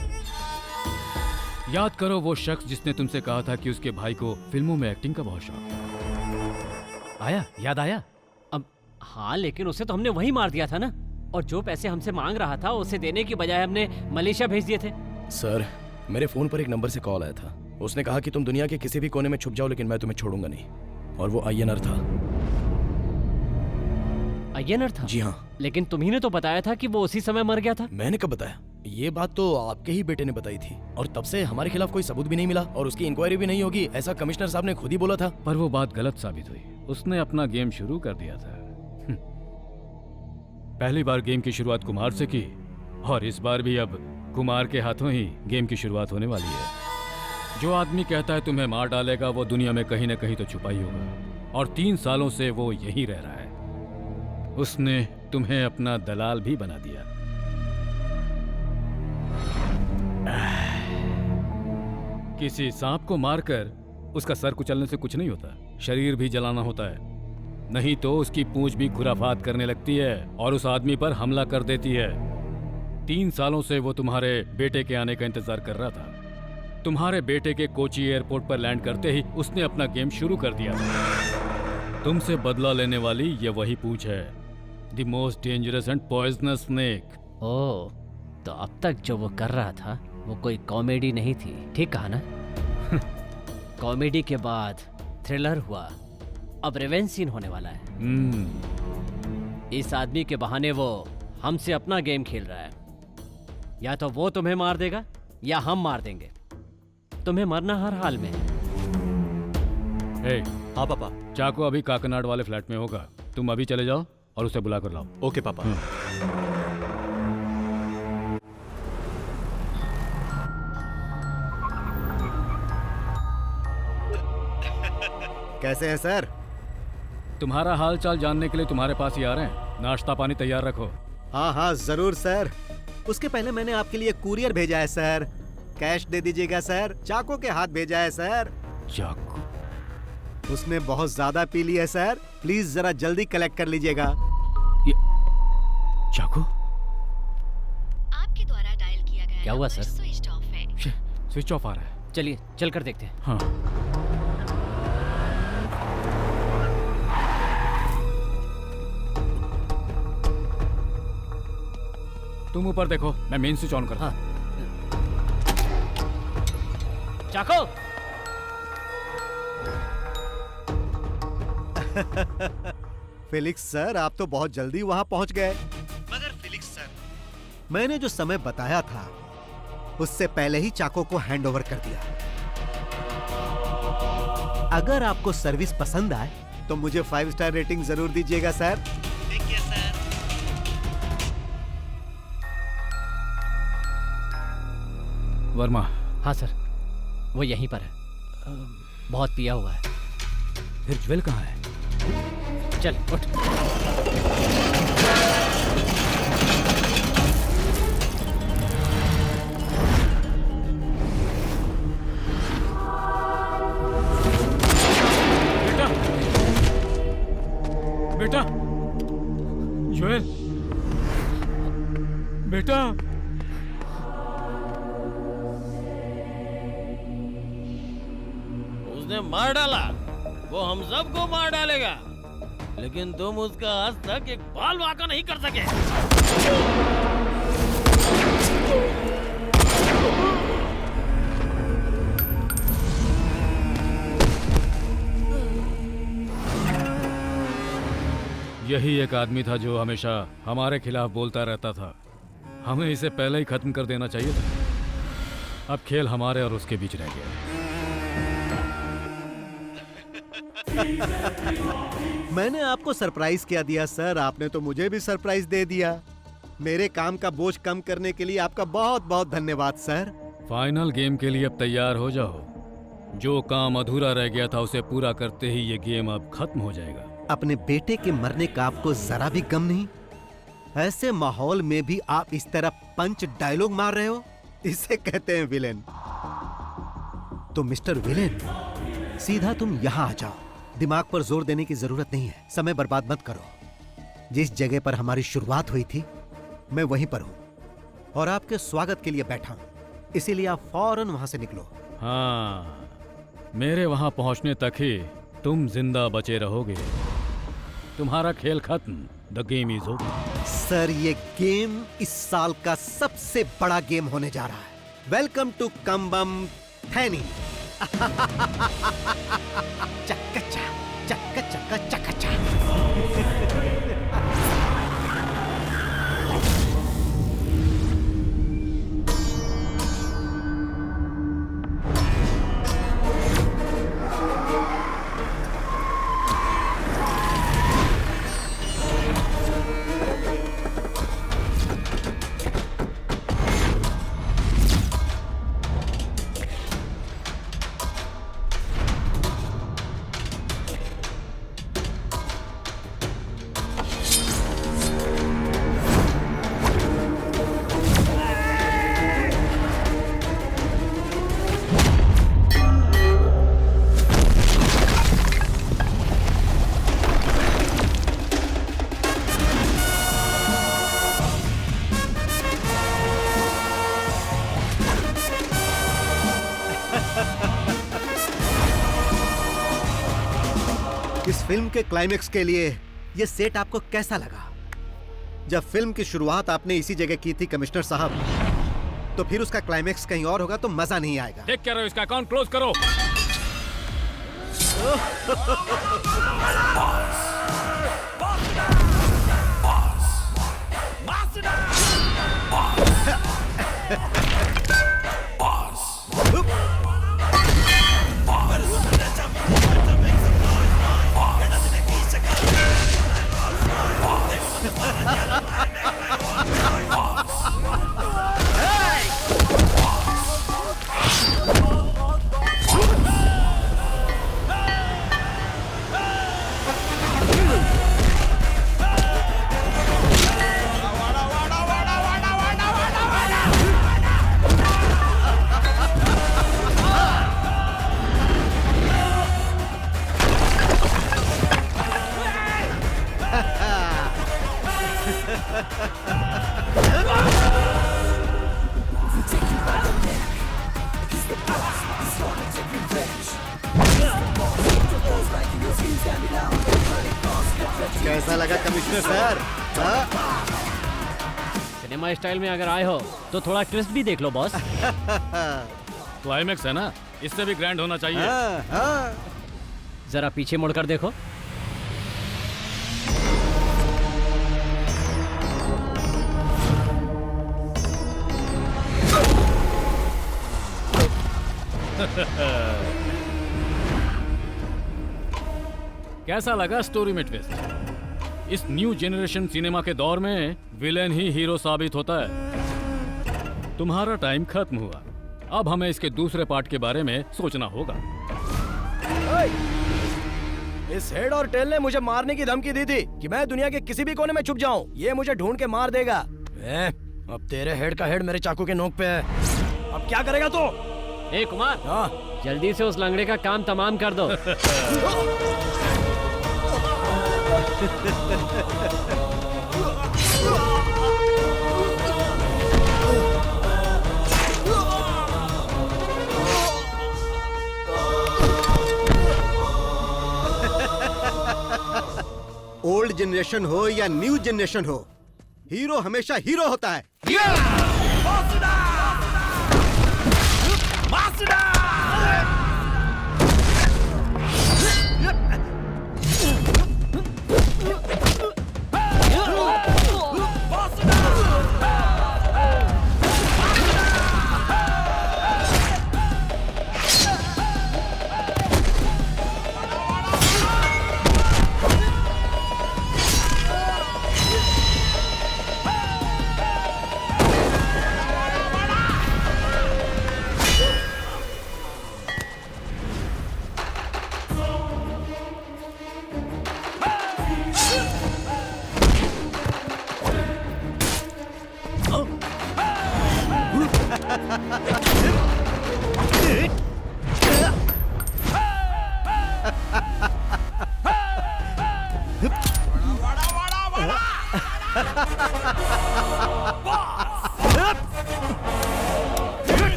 याद करो वो शख्स जिसने तुमसे कहा था कि उसके भाई को फिल्मों में एक्टिंग का बहुत शौक है। आया? याद आया? अब हाँ, लेकिन उसे तो हमने वही मार दिया था ना, और जो पैसे हमसे मांग रहा था उसे देने की बजाय हमने मलेशिया भेज दिए थे। सर, मेरे फोन पर एक नंबर से कॉल आया था। उसने कहा कि तुम दुनिया के किसी भी कोने में छुप जाओ, लेकिन मैं तुम्हें छोड़ूंगा नहीं। और वो अय्यनर था। अय्यनर था? जी हाँ। लेकिन तुम्ही ने तो बताया था कि वो उसी समय मर गया था। मैंने कब बताया? ये बात तो आपके ही बेटे ने बताई थी, और तब से हमारे खिलाफ कोई सबूत भी नहीं मिला और उसकी इंक्वायरी भी नहीं होगी, ऐसा कमिश्नर साहब ने खुद ही बोला था। पर वो बात गलत साबित हुई। उसने अपना गेम शुरू कर दिया था। पहली बार गेम की शुरुआत कुमार से की, और इस बार भी अब कुमार के हाथों ही गेम की शुरुआत होने वाली है। जो आदमी कहता है तुम्हें मार डालेगा, वो दुनिया में कहीं न कहीं तो छुपा ही होगा, और 3 सालों से वो यहीं रह रहा है। उसने तुम्हें अपना दलाल भी बना दिया। किसी सांप को मारकर उसका सर कुचलने से कुछ नहीं होता, शरीर भी जलाना होता है। नहीं तो उसकी पूंछ भी खुराफात करने लगती है और उस आदमी पर हमला कर देती है। 3 सालों से वो तुम्हारे बेटे के आने का इंतजार कर रहा था। तुम्हारे बेटे के कोची एयरपोर्ट पर लैंड करते ही उसने अपना गेम शुरू कर दिया था। तुमसे बदला लेने वाली ये वही पूंछ है, the most dangerous and poisonous snake. Oh, तो अब तक जो वो कर रहा था वो कोई कॉमेडी नहीं थी, ठीक कहा ना? कॉमेडी के बाद थ्रिलर हुआ, अब रिवेंज सीन होने वाला है। इस आदमी के बहाने वो हमसे अपना गेम खेल रहा है। या तो वो तुम्हें मार देगा या हम मार देंगे। तुम्हें मरना हर हाल में है। हाँ पापा, चाको अभी काकनाड वाले फ्लैट में होगा। तुम अभी चले जाओ और उसे बुला कर लाओ। ओके पापा। कैसे हैं सर? तुम्हारा हाल चाल जानने के लिए तुम्हारे पास ही आ रहे हैं। नाश्ता पानी तैयार रखो। हाँ हाँ जरूर सर। उसके पहले मैंने आपके लिए कुरियर भेजा है सर। कैश दे दीजिएगा सर। चाको के हाथ भेजा है सर। चाको? उसने बहुत ज्यादा पी लिया है सर, प्लीज जरा जल्दी कलेक्ट कर लीजिएगा। चाको? आपके द्वारा डायल किया गया क्या हुआ सर? स्विच ऑफ है। स्विच ऑफ आ रहा है। चलिए चल कर देखते हैं। हाँ। तुम ऊपर देखो, मैं मेन स्विच ऑन करता। हाँ। चाको! फेलिक्स सर, आप तो बहुत जल्दी वहां पहुंच गए। मगर फेलिक्स सर, मैंने जो समय बताया था उससे पहले ही चाको को हैंड ओवर कर दिया। अगर आपको सर्विस पसंद आए तो मुझे 5 स्टार रेटिंग जरूर दीजिएगा सर। ठीक है सर। वर्मा। हाँ सर, वो यहीं पर है। बहुत पिया हुआ है। फिर ज्वेल कहाँ है? चल उठ। बेटा, ज्वेल, बेटा। उसने मार डाला, वो हम सबको मार डालेगा, लेकिन तुम उसका आज तक एक बाल वाका नहीं कर सके। यही एक आदमी था जो हमेशा हमारे खिलाफ बोलता रहता था। हमें इसे पहले ही खत्म कर देना चाहिए था। अब खेल हमारे और उसके बीच रह गया। मैंने आपको सरप्राइज क्या दिया सर, आपने तो मुझे भी सरप्राइज दे दिया। मेरे काम का बोझ कम करने के लिए आपका बहुत बहुत धन्यवाद सर। फाइनल गेम के लिए अब तैयार हो जाओ। जो काम अधूरा रह गया था उसे पूरा करते ही ये गेम अब खत्म हो जाएगा। अपने बेटे के मरने का आपको जरा भी गम नहीं? ऐसे माहौल में भी आप इस तरह पंच डायलॉग मार रहे हो, इसे कहते हैं विलेन। तो मिस्टर विलेन, सीधा तुम यहां आ जाओ। दिमाग पर जोर देने की जरूरत नहीं है, समय बर्बाद मत करो। जिस जगह पर हमारी शुरुआत हुई थी मैं वहीं पर हूं और आपके स्वागत के लिए बैठा हूं, इसीलिए आप फौरन वहां से निकलो। हाँ, मेरे वहां पहुंचने तक ही तुम जिंदा बचे रहोगे। तुम्हारा खेल खत्म। The game is over. Sir, ये गेम इस साल का सबसे बड़ा गेम होने जा रहा है। Welcome to Cumbum Theni. चक्का चक्का चक्का चक्का। इस फिल्म के क्लाइमेक्स के लिए ये सेट आपको कैसा लगा? जब फिल्म की शुरुआत आपने इसी जगह की थी कमिश्नर साहब, तो फिर उसका क्लाइमेक्स कहीं और होगा तो मजा नहीं आएगा। देख क्या रहे हो, इसका अकाउंट क्लोज करो। कैसा लगा कमिश्नर सर? सिनेमा स्टाइल में अगर आए हो तो थोड़ा ट्विस्ट भी देख लो बॉस। क्लाइमेक्स है ना, इससे भी ग्रैंड होना चाहिए। जरा पीछे मुड़कर देखो। कैसा लगा स्टोरी में ट्विस्ट? इस न्यू जनरेशन सिनेमा के दौर में विलेन ही हीरो साबित होता है। तुम्हारा टाइम खत्म हुआ, अब हमें इसके दूसरे पार्ट के बारे में सोचना होगा। इस हेड और टेल ने मुझे मारने की धमकी दी थी कि मैं दुनिया के किसी भी कोने में छुप जाऊं, ये मुझे ढूंढ के मार देगा। अब तेरे हेड का हेड मेरे चाकू के नोक पे है, अब क्या करेगा तू? ए कुमार, जल्दी से उस लंगड़े का काम तमाम कर दो। ओल्ड जनरेशन हो या न्यू जनरेशन हो, हीरो हमेशा हीरो होता है।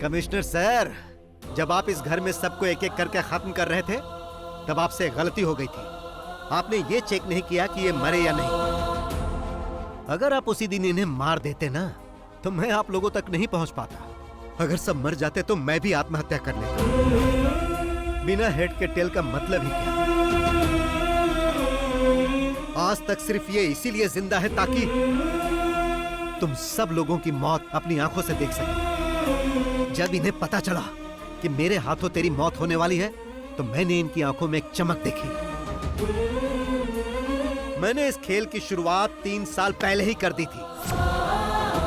कमिश्नर सर, जब आप इस घर में सबको एक एक करके खत्म कर रहे थे, तब आपसे गलती हो गई थी। आपने ये चेक नहीं किया कि ये मरे या नहीं। अगर आप उसी दिन इन्हें मार देते ना, तो मैं आप लोगों तक नहीं पहुंच पाता। अगर सब मर जाते तो मैं भी आत्महत्या कर लेता। बिना हेड के टेल का मतलब ही क्या? आज तक सिर्फ ये इसीलिए जिंदा है ताकि तुम सब लोगों की मौत अपनी आंखों से देख सके। जब इन्हें पता चला कि मेरे हाथों तेरी मौत होने वाली है, तो मैंने इनकी आंखों में एक चमक देखी। मैंने इस खेल की शुरुआत 3 साल पहले ही कर दी थी,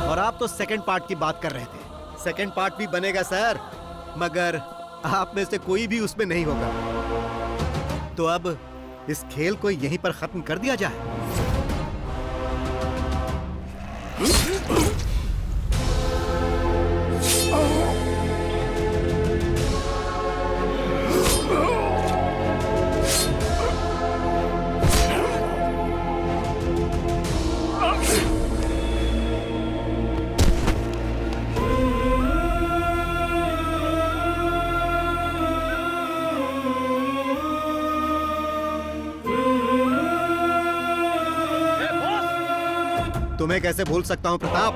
और आप तो सेकंड पार्ट की बात कर रहे थे। सेकंड पार्ट भी बनेगा सर, मगर आप में से कोई भी उसमें नहीं होगा। तो अब इस खेल को यहीं पर खत्म कर दिया जाए। तुम्हें कैसे भूल सकता हूँ प्रताप?